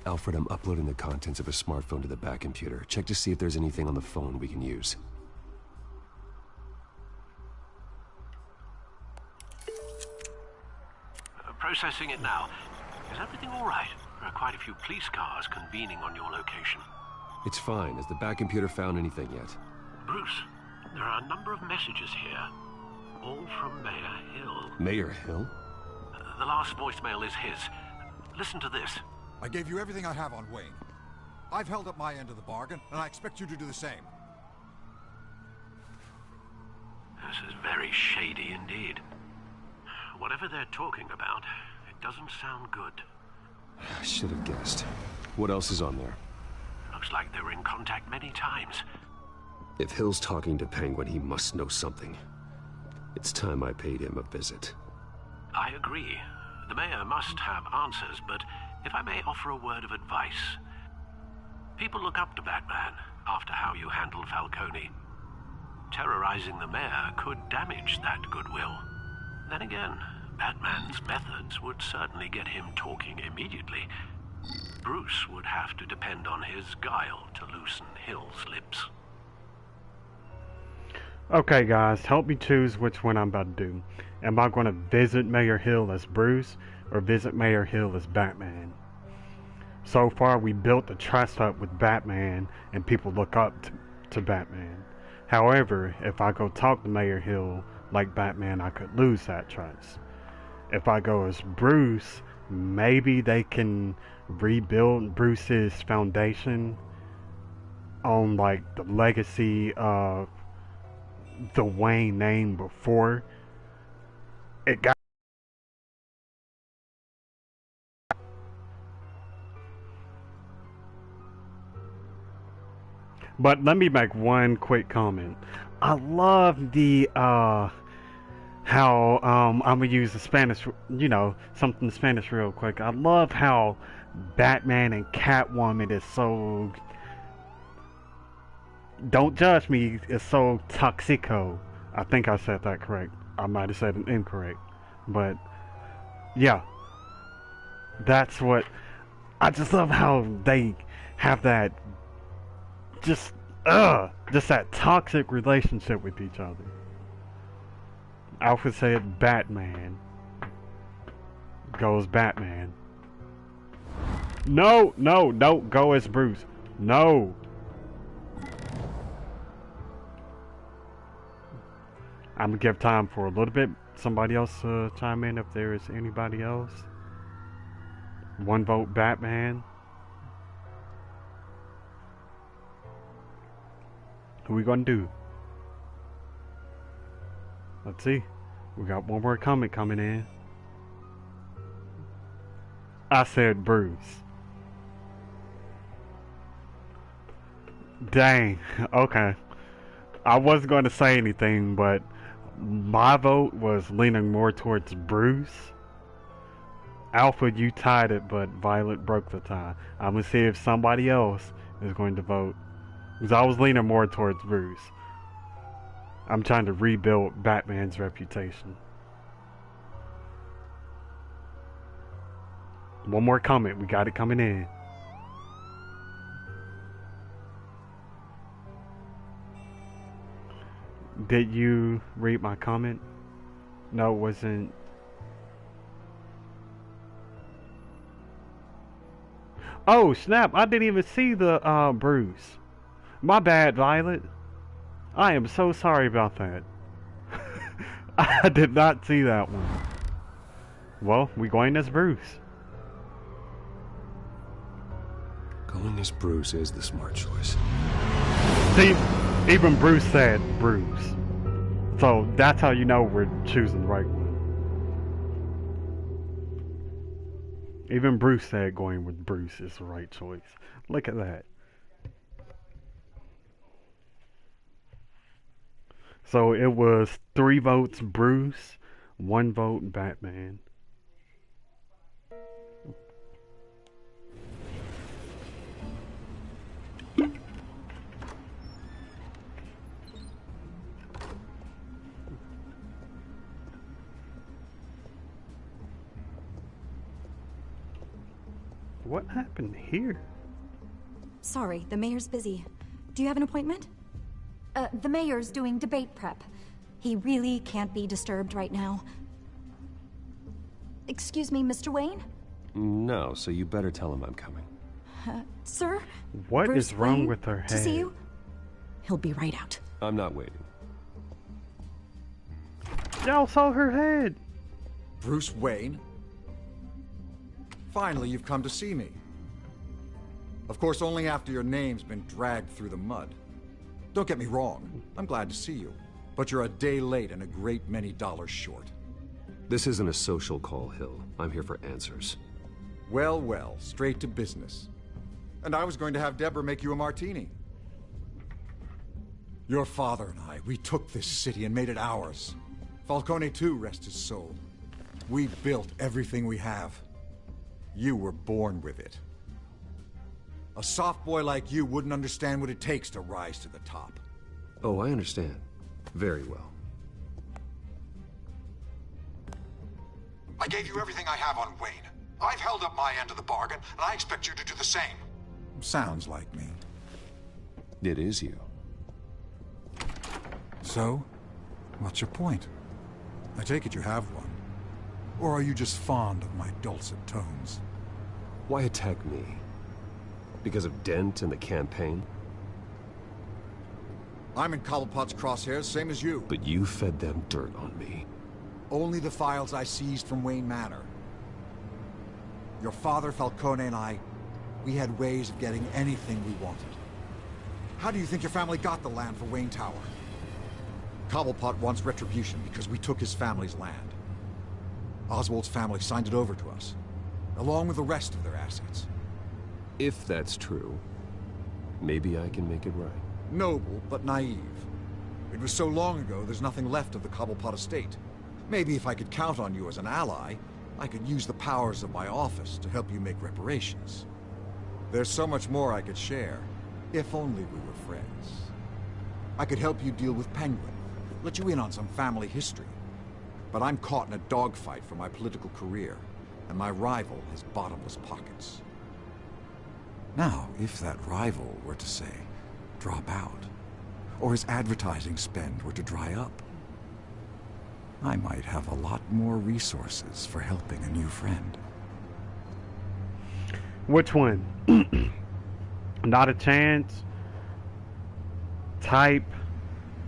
Alfred, I'm uploading the contents of a smartphone to the back computer. Check to see if there's anything on the phone we can use. Processing it now. Is everything all right? There are quite a few police cars convening on your location. It's fine. Has the back computer found anything yet? Bruce, there are a number of messages here. All from Mayor Hill. Mayor Hill? The last voicemail is his. Listen to this. I gave you everything I have on Wayne. I've held up my end of the bargain, and I expect you to do the same. This is very shady indeed. Whatever they're talking about, it doesn't sound good. I should have guessed. What else is on there? Looks like they were in contact many times. If Hill's talking to Penguin, he must know something. It's time I paid him a visit. I agree. The mayor must have answers, but if I may offer a word of advice. People look up to Batman after how you handled Falcone. Terrorizing the mayor could damage that goodwill. Then again, Batman's methods would certainly get him talking immediately. Bruce would have to depend on his guile to loosen Hill's lips. Okay, guys, help me choose which one I'm about to do. Am I going to visit Mayor Hill as Bruce or visit Mayor Hill as Batman? So far, we built the trust up with Batman, and people look up to Batman. However, if I go talk to Mayor Hill like Batman, I could lose that trust. If I go as Bruce, maybe they can rebuild Bruce's foundation on like the legacy of the Wayne name before it got. But let me make one quick comment. I love the how I'm gonna use the Spanish, you know, something Spanish real quick. I love how Batman and Catwoman is so, don't judge me, it's so toxico. I think I said that correct. I might have said it incorrect, but yeah, that's what I just love, how they have that just that toxic relationship with each other. Alfred said Batman goes Batman. No, no, no, go as Bruce. No. I'm gonna give time for a little bit. Somebody else chime in if there is anybody else. One vote Batman. Who we gonna do? Let's see. We got one more comment coming in. I said Bruce. Dang. Okay. I wasn't going to say anything, but my vote was leaning more towards Bruce. Alpha, you tied it, but Violet broke the tie. I'm going to see if somebody else is going to vote. Because I was leaning more towards Bruce. I'm trying to rebuild Batman's reputation. One more comment. We got it coming in. Did you read my comment? No, it wasn't. Oh, snap. I didn't even see the Bruce. My bad, Violet. I am so sorry about that. I did not see that one. Well, we going as Bruce. Going as Bruce is the smart choice. See, even Bruce said Bruce. So that's how you know we're choosing the right one. Even Bruce said going with Bruce is the right choice. Look at that. So it was 3 votes Bruce, 1 vote Batman. What happened here? Sorry, the mayor's busy. Do you have an appointment? The mayor's doing debate prep. He really can't be disturbed right now. Excuse me, Mr. Wayne? No, so you better tell him I'm coming. Sir? What Bruce is wrong Wayne with her head? To see you? He'll be right out. I'm not waiting. Y'all saw her head. Bruce Wayne? Finally, you've come to see me. Of course, only after your name's been dragged through the mud. Don't get me wrong, I'm glad to see you. But you're a day late and a great many dollars short. This isn't a social call, Hill. I'm here for answers. Well, well, straight to business. And I was going to have Deborah make you a martini. Your father and I, we took this city and made it ours. Falcone too, rest his soul. We built everything we have. You were born with it. A soft boy like you wouldn't understand what it takes to rise to the top. Oh, I understand. Very well. I gave you everything I have on Wayne. I've held up my end of the bargain, and I expect you to do the same. Sounds like me. It is you. So, what's your point? I take it you have one. Or are you just fond of my dulcet tones? Why attack me? Because of Dent and the campaign? I'm in Cobblepot's crosshairs, same as you. But you fed them dirt on me. Only the files I seized from Wayne Manor. Your father, Falcone, and I, we had ways of getting anything we wanted. How do you think your family got the land for Wayne Tower? Cobblepot wants retribution because we took his family's land. Oswald's family signed it over to us, along with the rest of their assets. If that's true, maybe I can make it right. Noble, but naive. It was so long ago, there's nothing left of the Cobblepot estate. Maybe if I could count on you as an ally, I could use the powers of my office to help you make reparations. There's so much more I could share, if only we were friends. I could help you deal with Penguin, let you in on some family history. But I'm caught in a dogfight for my political career, and my rival has bottomless pockets. Now, if that rival were to say, drop out, or his advertising spend were to dry up, I might have a lot more resources for helping a new friend. Which one? Not a chance? Type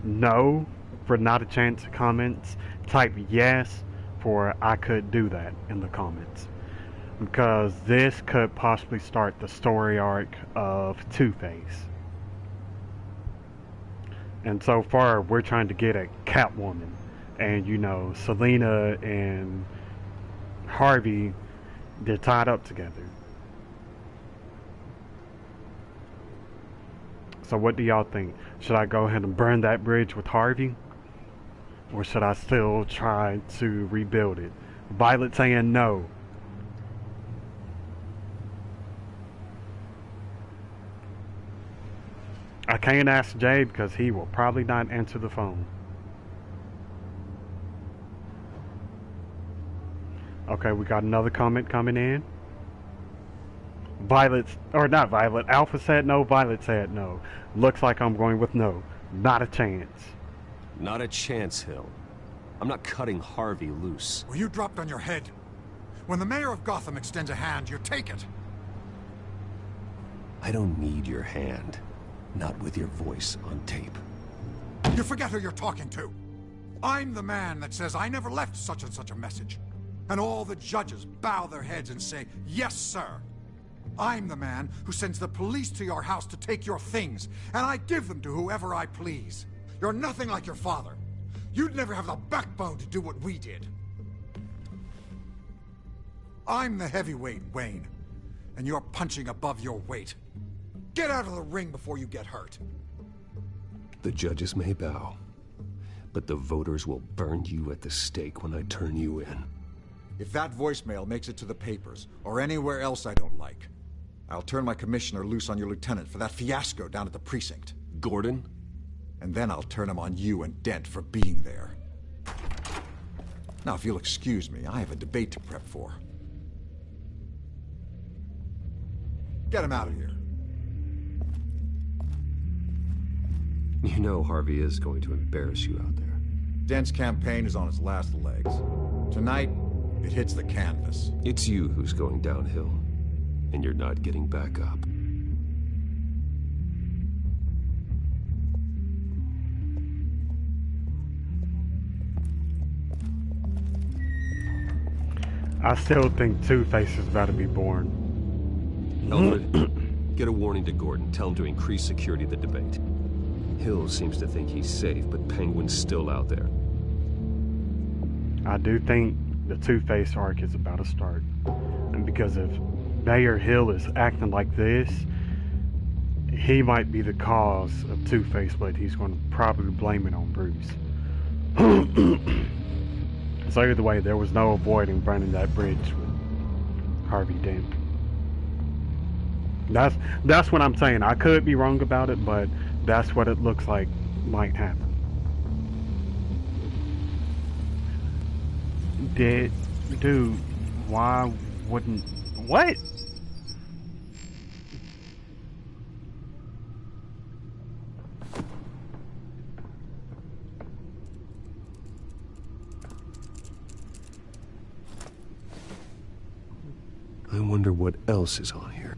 no for not a chance comments. Type yes for I could do that in the comments. Because this could possibly start the story arc of Two-Face. And so far, we're trying to get a Catwoman. And, you know, Selina and Harvey, They're tied up together. So what do y'all think? Should I go ahead and burn that bridge with Harvey? Or should I still try to rebuild it? Violet saying no. I can't ask Jay because he will probably not answer the phone. Okay, we got another comment coming in. Violet's, or not Violet, Alpha said no, Violet said no. Looks like I'm going with no. Not a chance. Not a chance, Hill. I'm not cutting Harvey loose. Well, you dropped on your head. When the mayor of Gotham extends a hand, you take it. I don't need your hand. Not with your voice on tape. You forget who you're talking to. I'm the man that says I never left such and such a message. And all the judges bow their heads and say, yes, sir. I'm the man who sends the police to your house to take your things, and I give them to whoever I please. You're nothing like your father. You'd never have the backbone to do what we did. I'm the heavyweight, Wayne, and you're punching above your weight. Get out of the ring before you get hurt. The judges may bow, but the voters will burn you at the stake when I turn you in. If that voicemail makes it to the papers, or anywhere else I don't like, I'll turn my commissioner loose on your lieutenant for that fiasco down at the precinct. Gordon? And then I'll turn him on you and Dent for being there. Now, if you'll excuse me, I have a debate to prep for. Get him out of here. You know Harvey is going to embarrass you out there. Dent's campaign is on its last legs. Tonight, it hits the canvas. It's you who's going downhill, and you're not getting back up. I still think Two-Face is about to be born. Alfred, get a warning to Gordon. Tell him to increase security at the debate. Hill seems to think he's safe, but Penguin's still out there. I do think the Two-Face arc is about to start. And because if Mayor Hill is acting like this, he might be the cause of Two-Face, but he's going to probably blame it on Bruce. So either way, there was no avoiding burning that bridge with Harvey Dent. That's what I'm saying. I could be wrong about it, but that's what it looks like might happen. Dude, why wouldn't... What? I wonder what else is on here.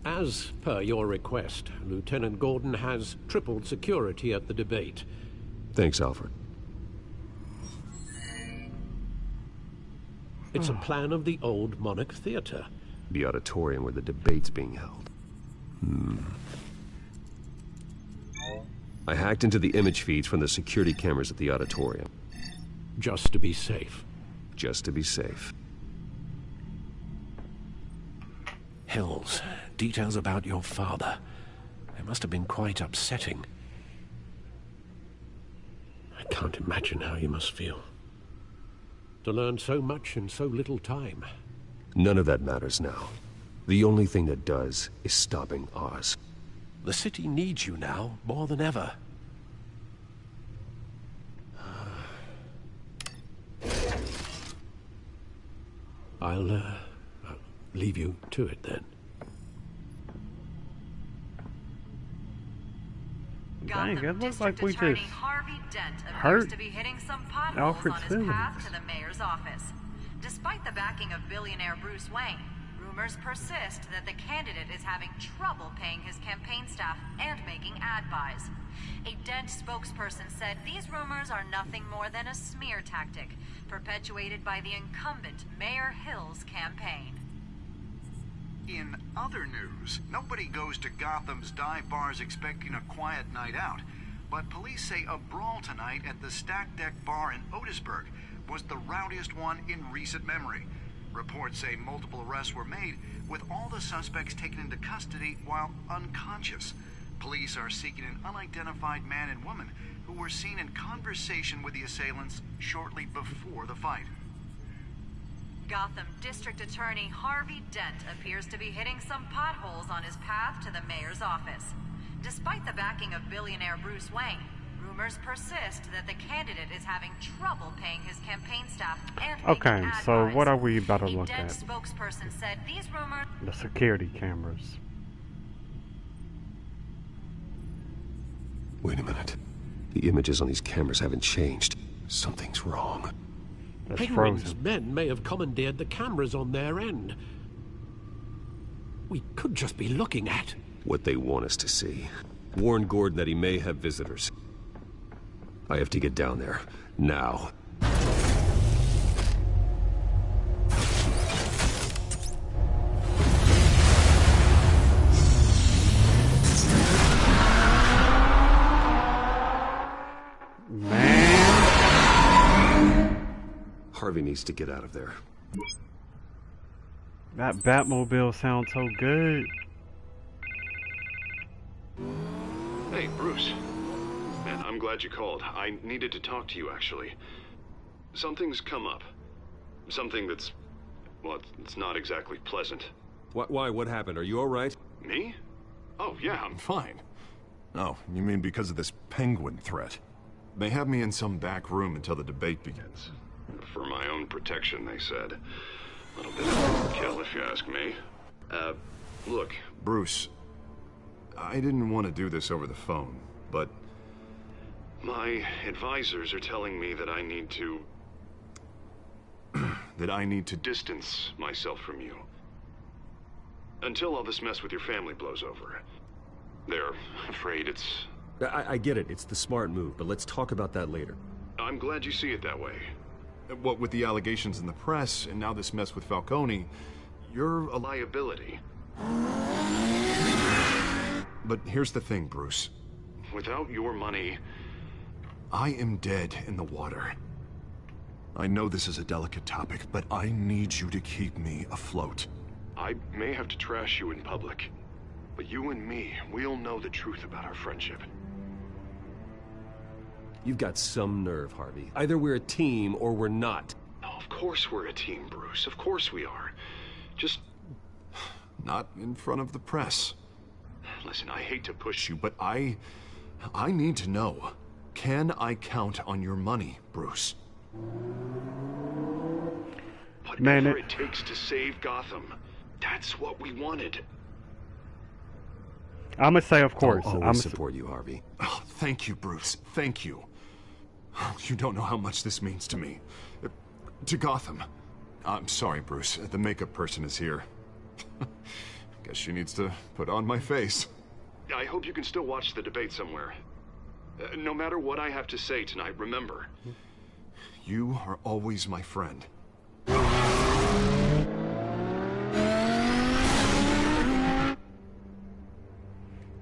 As per your request, Lieutenant Gordon has tripled security at the debate. Thanks, Alfred. It's a plan of the old Monarch Theater. The auditorium where the debate's being held. I hacked into the image feeds from the security cameras at the auditorium. Just to be safe. Just to be safe. Hills, details about your father. They must have been quite upsetting. I can't imagine how you must feel. To learn so much in so little time. None of that matters now. The only thing that does is stopping Oz. The city needs you now, more than ever. I'll leave you to it then. Dang, it looks like we just Harvey Dent hurt appears to be hitting some potholes Alfred's on his feelings. path to the mayor's office. Despite the backing of billionaire Bruce Wayne, rumors persist that the candidate is having trouble paying his campaign staff and making ad buys. A Dent spokesperson said these rumors are nothing more than a smear tactic, perpetuated by the incumbent Mayor Hill's campaign. In other news, nobody goes to Gotham's dive bars expecting a quiet night out. but police say a brawl tonight at the Stack Deck Bar in Otisburg was the rowdiest one in recent memory. Reports say multiple arrests were made, with all the suspects taken into custody while unconscious. Police are seeking an unidentified man and woman who were seen in conversation with the assailants shortly before the fight. Gotham District Attorney Harvey Dent appears to be hitting some potholes on his path to the mayor's office. Despite the backing of billionaire Bruce Wayne, rumors persist that the candidate is having trouble paying his campaign staff and Okay, so what are we about to look Dent at? spokesperson said these rumors... The security cameras. Wait a minute. The images on these cameras haven't changed. Something's wrong. It's Penguin's frozen. men may have commandeered the cameras on their end. We could just be looking at What they want us to see. Warn Gordon that he may have visitors. I have to get down there. Now. Harvey needs to get out of there. That Batmobile sounds so good. Hey, Bruce. Man, I'm glad you called. I needed to talk to you, actually. Something's come up. Something that's... well, it's not exactly pleasant. Why? What happened? Are you all right? Me? Oh, yeah, I'm fine. Oh, you mean because of this penguin threat? They have me in some back room until the debate begins. For my own protection, they said. A little bit of overkill, if you ask me. Look, Bruce, I didn't want to do this over the phone, but my advisors are telling me that I need to... that I need to distance myself from you. Until all this mess with your family blows over. They're afraid it's... I get it. It's the smart move, but let's talk about that later. I'm glad you see it that way. What with the allegations in the press, and now this mess with Falcone, you're a liability. But here's the thing, Bruce. Without your money, I am dead in the water. I know this is a delicate topic, but I need you to keep me afloat. I may have to trash you in public, but you and me, we'll know the truth about our friendship. You've got some nerve, Harvey. Either we're a team or we're not. Oh, of course we're a team, Bruce. Of course we are. Just not in front of the press. Listen, I hate to push you, but I need to know. Can I count on your money, Bruce? Whatever it takes to save Gotham. That's what we wanted. I'm gonna say, of course. I'll always support you, Harvey. Oh, thank you, Bruce. Thank you. You don't know how much this means to me. To Gotham. I'm sorry, Bruce. The makeup person is here. Guess she needs to put on my face. I hope you can still watch the debate somewhere. No matter what I have to say tonight, remember, you are always my friend.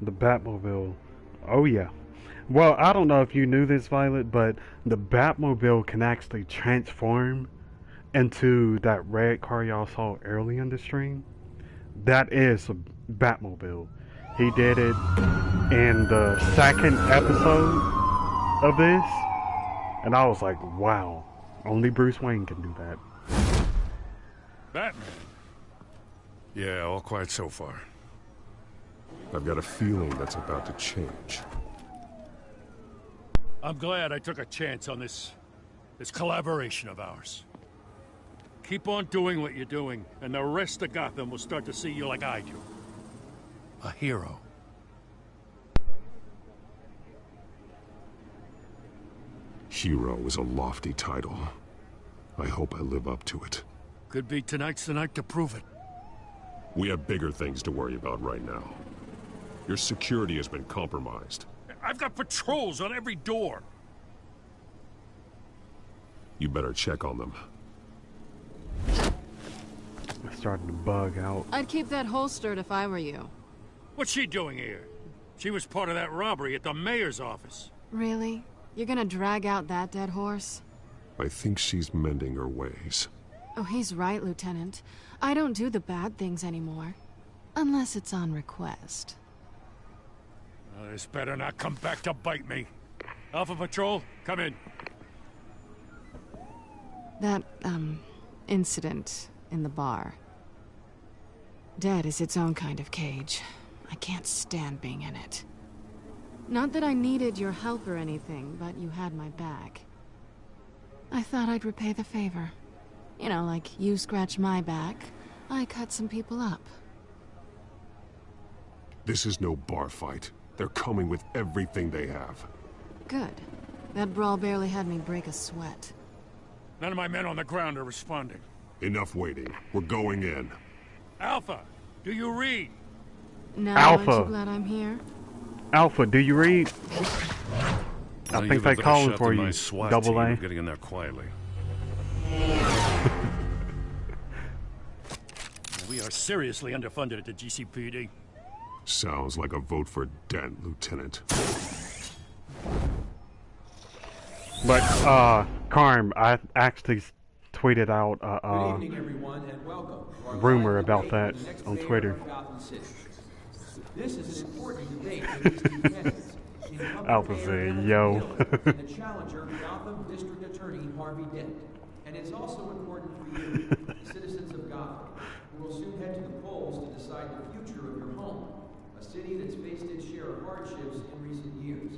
The Batmobile. Oh yeah. Well, I don't know if you knew this, Violet, but the Batmobile can actually transform into that red car y'all saw early in the stream. That is a Batmobile. He did it in the second episode of this, and I was like, wow, only Bruce Wayne can do that. Batman? Yeah, all quiet so far. I've got a feeling that's about to change. I'm glad I took a chance on this collaboration of ours. Keep on doing what you're doing, and the rest of Gotham will start to see you like I do. A hero. Hero is a lofty title. I hope I live up to it. Could be tonight's the night to prove it. We have bigger things to worry about right now. Your security has been compromised. I've got patrols on every door. You better check on them. I'm starting to bug out. I'd keep that holstered if I were you. What's she doing here? She was part of that robbery at the mayor's office. Really? You're gonna drag out that dead horse? I think she's mending her ways. Oh, he's right, Lieutenant. I don't do the bad things anymore. Unless it's on request. This better not come back to bite me. Alpha Patrol, come in. That, incident in the bar. Dead is its own kind of cage. I can't stand being in it. Not that I needed your help or anything, but you had my back. I thought I'd repay the favor. You know, like you scratch my back, I cut some people up. This is no bar fight. They're coming with everything they have. Good. That brawl barely had me break a sweat. None of my men on the ground are responding. Enough waiting. We're going in. Alpha, do you read? No, Alpha. aren't you glad I'm here? Alpha, do you read? I think they calling for you. Double A. Getting in there quietly. We are seriously underfunded at the GCPD. Sounds like a vote for Dent, Lieutenant. But, Carm, I actually tweeted out a Good evening, everyone, and welcome to our rumor live about debate that for the next on mayor Twitter. of Gotham City. This is an important debate for these two candidates. Incumbent Alpha Mayor said, Dennis yo. Miller and the challenger, Gotham District Attorney Harvey Dent. And it's also important for you, the citizens of Gotham, who will soon head to the polls to decide the future of your home, a city that's faced its share of hardships in recent years.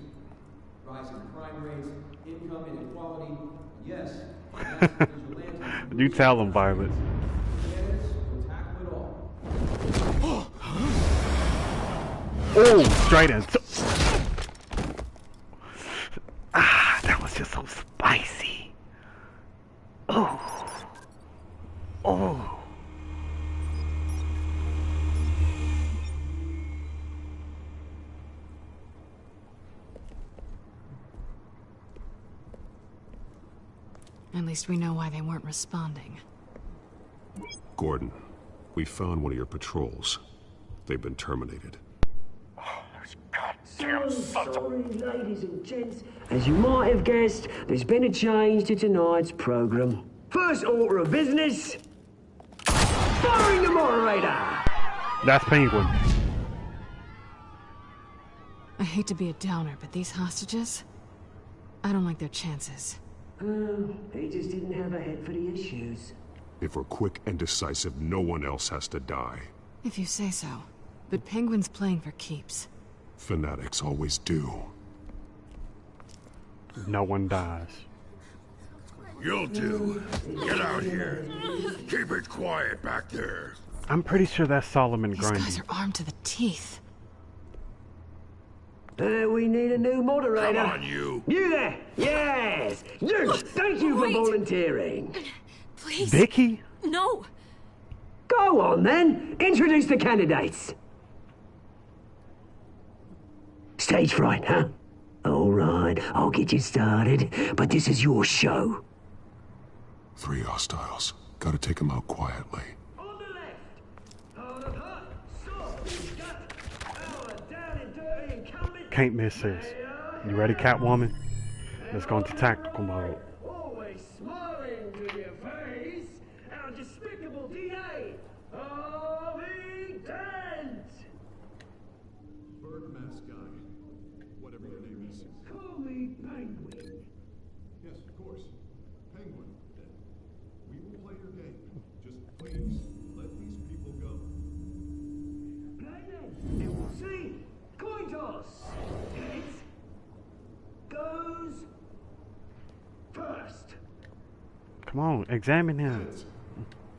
Rising crime rates, income inequality, and yes, massive vigilantes. You tell them, Violet. Candidates will tackle it all. Oh, straight in. That was just so spicy. Oh. Oh. At least we know why they weren't responding. Gordon, we found one of your patrols. They've been terminated. So sorry, ladies and gents. As you might have guessed, there's been a change to tonight's program. First order of business, firing the moderator. That's Penguin. I hate to be a downer, but these hostages, I don't like their chances. He just didn't have a head for the issues. If we're quick and decisive, no one else has to die. If you say so. But Penguin's playing for keeps. Fanatics always do. No one dies. You'll do. Get out here. Keep it quiet back there. I'm pretty sure that's Solomon These Grundy. guys are armed to the teeth. We need a new moderator. Come on, you. You there? Yes. You. Thank you for volunteering. Please. Vicky? No. Go on, then. Introduce the candidates. Stage fright, huh? All right, I'll get you started, but this is your show. 3 hostiles. Gotta take them out quietly. On the left, hard of heart, sword, gut, our down and dirty incumbent. Can't miss this. You ready, Catwoman? Let's go into tactical mode. Always smiling to your face, our despicable DA, Harvey Dent. Bird mask guy. Whatever your name is. Call me Penguin. Yes, of course. Penguin, then. We will play your game. Just please, let these people go. Play then, and we'll see. Coin toss. Heads goes first. Come on, examine him.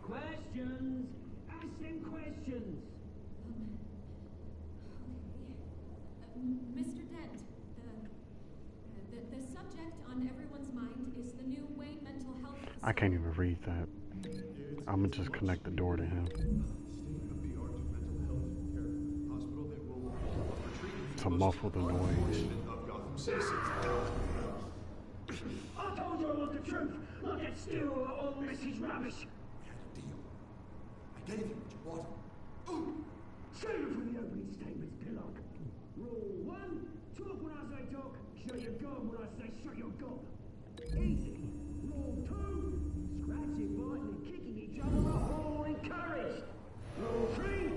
Questions. Ask them questions. Mr. Dent, the subject on everyone's mind is the new Wayne mental health facility. I can't even read that. I'm gonna just connect the door to him. To muffle the noise. I told you I want the truth. Not that steal all Missy's rubbish. I gave you what you wanted. Save it for the opening statements, Pillock. Rule 1, Talk when I say talk. Shut your gun when I say shut your gun. Easy. Rule 2. Scratching, biting, and kicking each other are all encouraged. Rule 3.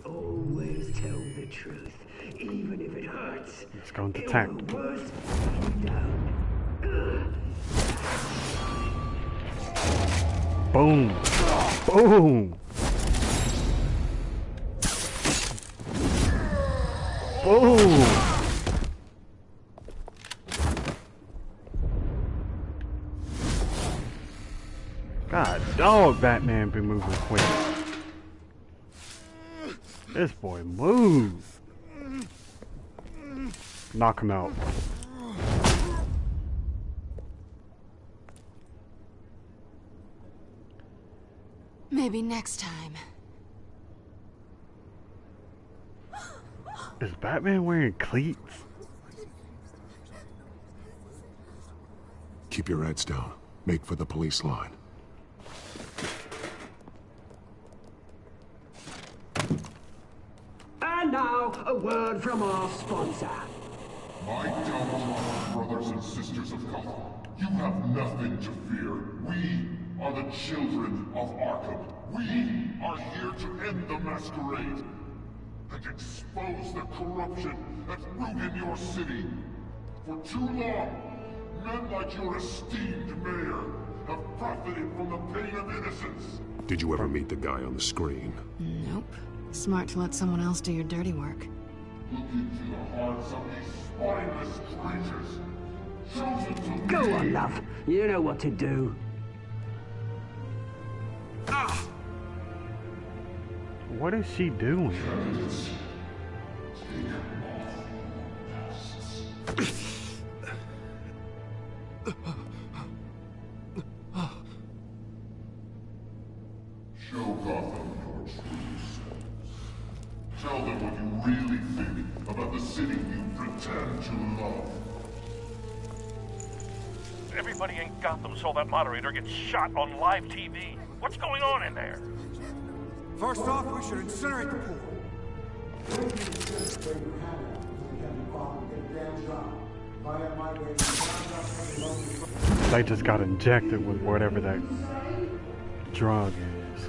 Always tell the truth, even if it hurts. It's going to attack. Worst, you don't. Boom. Boom. Boom. God dog, Batman be moving quick. This boy moves. Knock him out. Maybe next time. Is Batman wearing cleats? Keep your heads down. Make for the police line. And now, a word from our sponsor. My downtrodden brothers and sisters of Gotham, you have nothing to fear. We are the children of Arkham. We are here to end the masquerade and expose the corruption that's rooted in your city. For too long, men like your esteemed mayor have profited from the pain of innocence. Did you ever meet the guy on the screen? Nope. Smart to let someone else do your dirty work. Look into the hearts of these spineless creatures. Chosen to Go lead. on, love. You know what to do. What is she doing? Show Gotham your true selves. Tell them what you really think about the city you pretend to love. Everybody in Gotham saw that moderator get shot on live TV. What's going on in there? First off, we should incinerate the pool. They just got injected with whatever that drug is.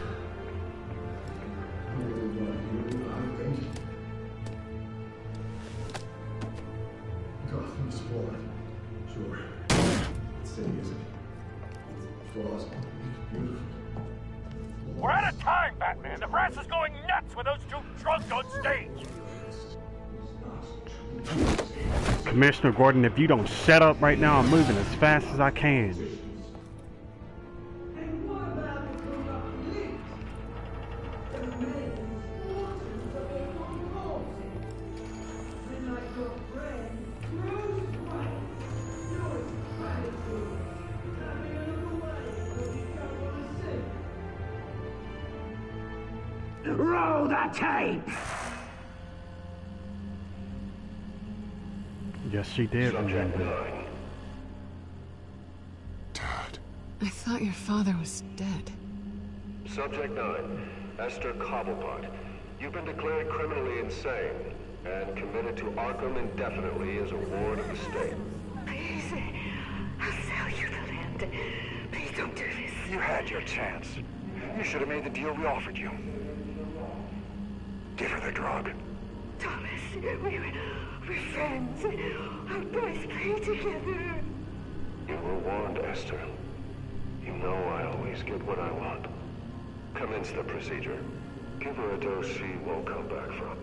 Gotham's flawed. Sure. City isn't. Flaws. Beautiful. We're out of time, Batman. The brass is going nuts with those two drunks on stage. Commissioner Gordon, if you don't shut up right now, I'm moving as fast as I can. Roll the tape! Yes, she did remember. I thought your father was dead. Subject 9, Esther Cobblepot. You've been declared criminally insane and committed to Arkham indefinitely as a ward of the state. Please, I'll sell you the land. Please don't do this. You had your chance. You should have made the deal we offered you. Give her the drug. Thomas, we're friends. Our boys play together. You were warned, Esther. You know I always get what I want. Commence the procedure. Give her a dose she won't come back from.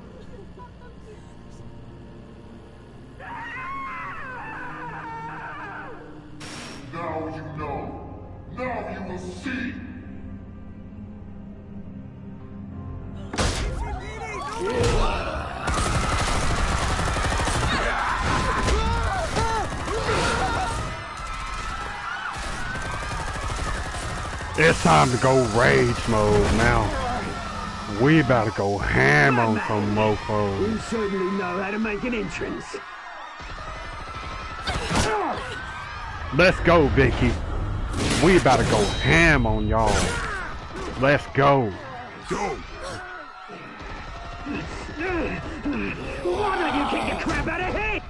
Now you know. Now you will see. It's time to go rage mode now. We about to go ham on some mofos. You certainly know how to make an entrance. Let's go, Vicky. We about to go ham on y'all. Let's go. Why don't you kick the crap How about a hit?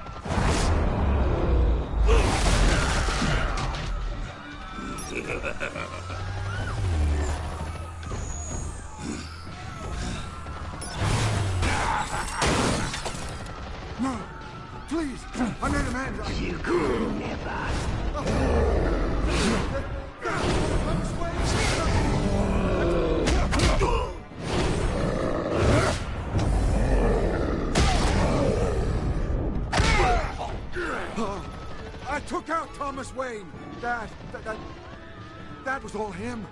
No, please, I made a man. You could never. I took out Thomas Wayne. That was all him.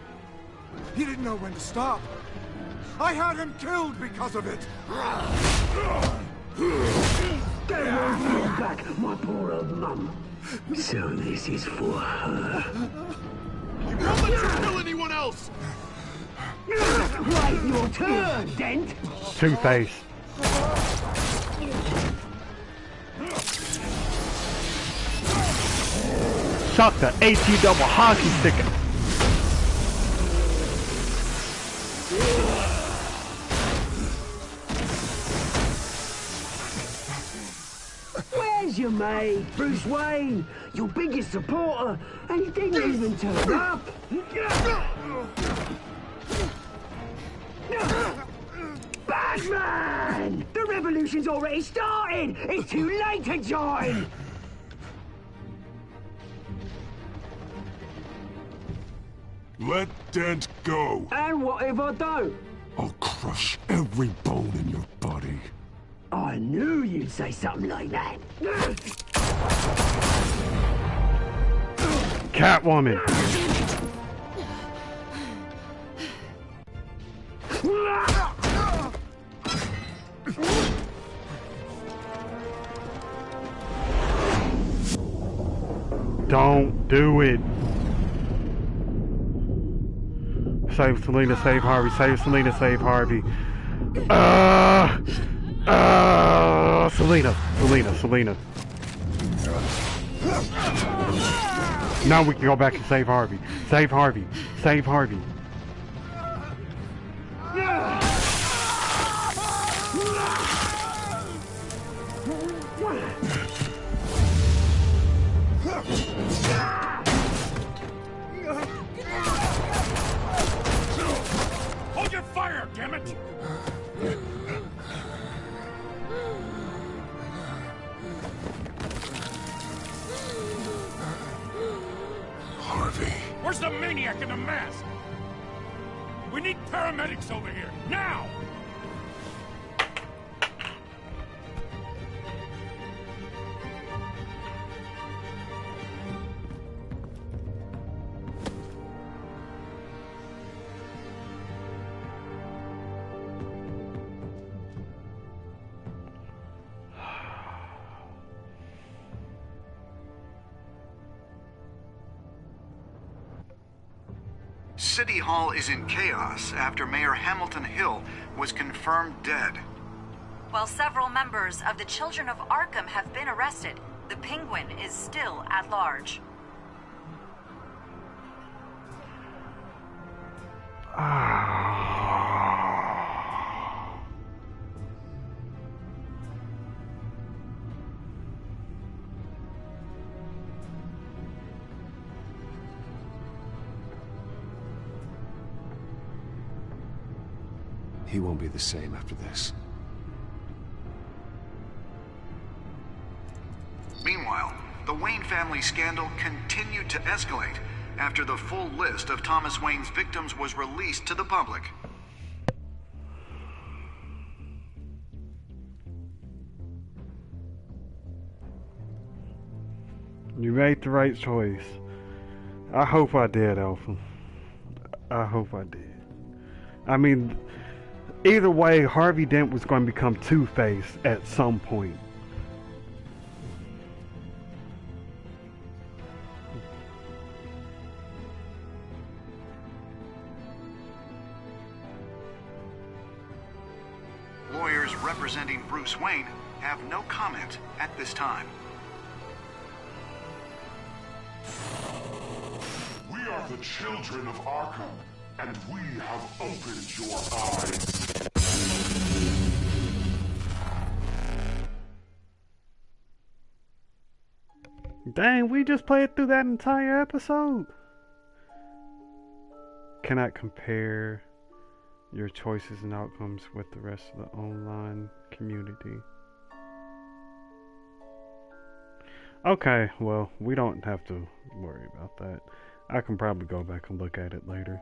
He didn't know when to stop. I had him killed because of it. Don't hold back, my poor old mum. So this is for her. You won't let you kill anyone else! Right, your turn, Dent. Two-Face. Shot the AT double hockey stick. Where's your mate, Bruce Wayne? Your biggest supporter, and he didn't even turn up. Batman! The revolution's already started! It's too late to join! Let Dent go. And what if I don't? I'll crush every bone in your body. I knew you'd say something like that. Catwoman. Don't do it. Save Selena, save Harvey, save Selena, save Harvey. Selena. Now we can go back and save Harvey. Save Harvey. Save Harvey. Hold your fire, damn it! Harvey. Where's the maniac in the mask? We need paramedics over here, now! City Hall is in chaos after Mayor Hamilton Hill was confirmed dead. While several members of the Children of Arkham have been arrested, the Penguin is still at large. He won't be the same after this. Meanwhile, the Wayne family scandal continued to escalate after the full list of Thomas Wayne's victims was released to the public. You made the right choice. I hope I did, Alpha. I hope I did. I mean, either way, Harvey Dent was going to become Two-Face at some point. Lawyers representing Bruce Wayne have no comment at this time. We are the children of Arkham, and we have opened your eyes. Dang, we just played through that entire episode. Cannot compare your choices and outcomes with the rest of the online community. Okay, well, we don't have to worry about that. I can probably go back and look at it later.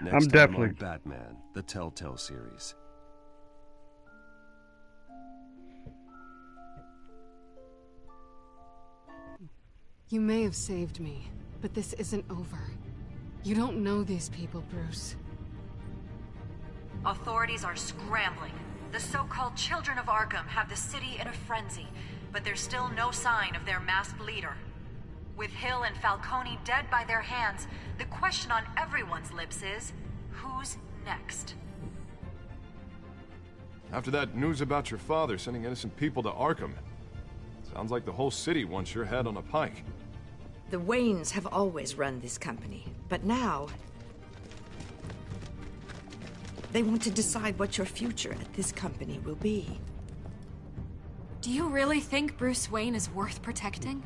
Next I'm time definitely on Batman, the Telltale series. You may have saved me, but this isn't over. You don't know these people, Bruce. Authorities are scrambling. The so-called Children of Arkham have the city in a frenzy, but there's still no sign of their masked leader. With Hill and Falcone dead by their hands, the question on everyone's lips is, who's next? After that news about your father sending innocent people to Arkham, sounds like the whole city wants your head on a pike. The Waynes have always run this company, but now they want to decide what your future at this company will be. Do you really think Bruce Wayne is worth protecting?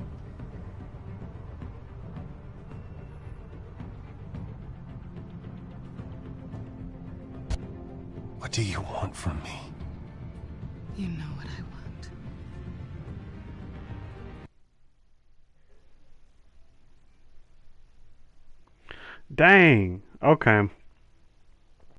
What do you want from me? You know what I want. Dang. Okay.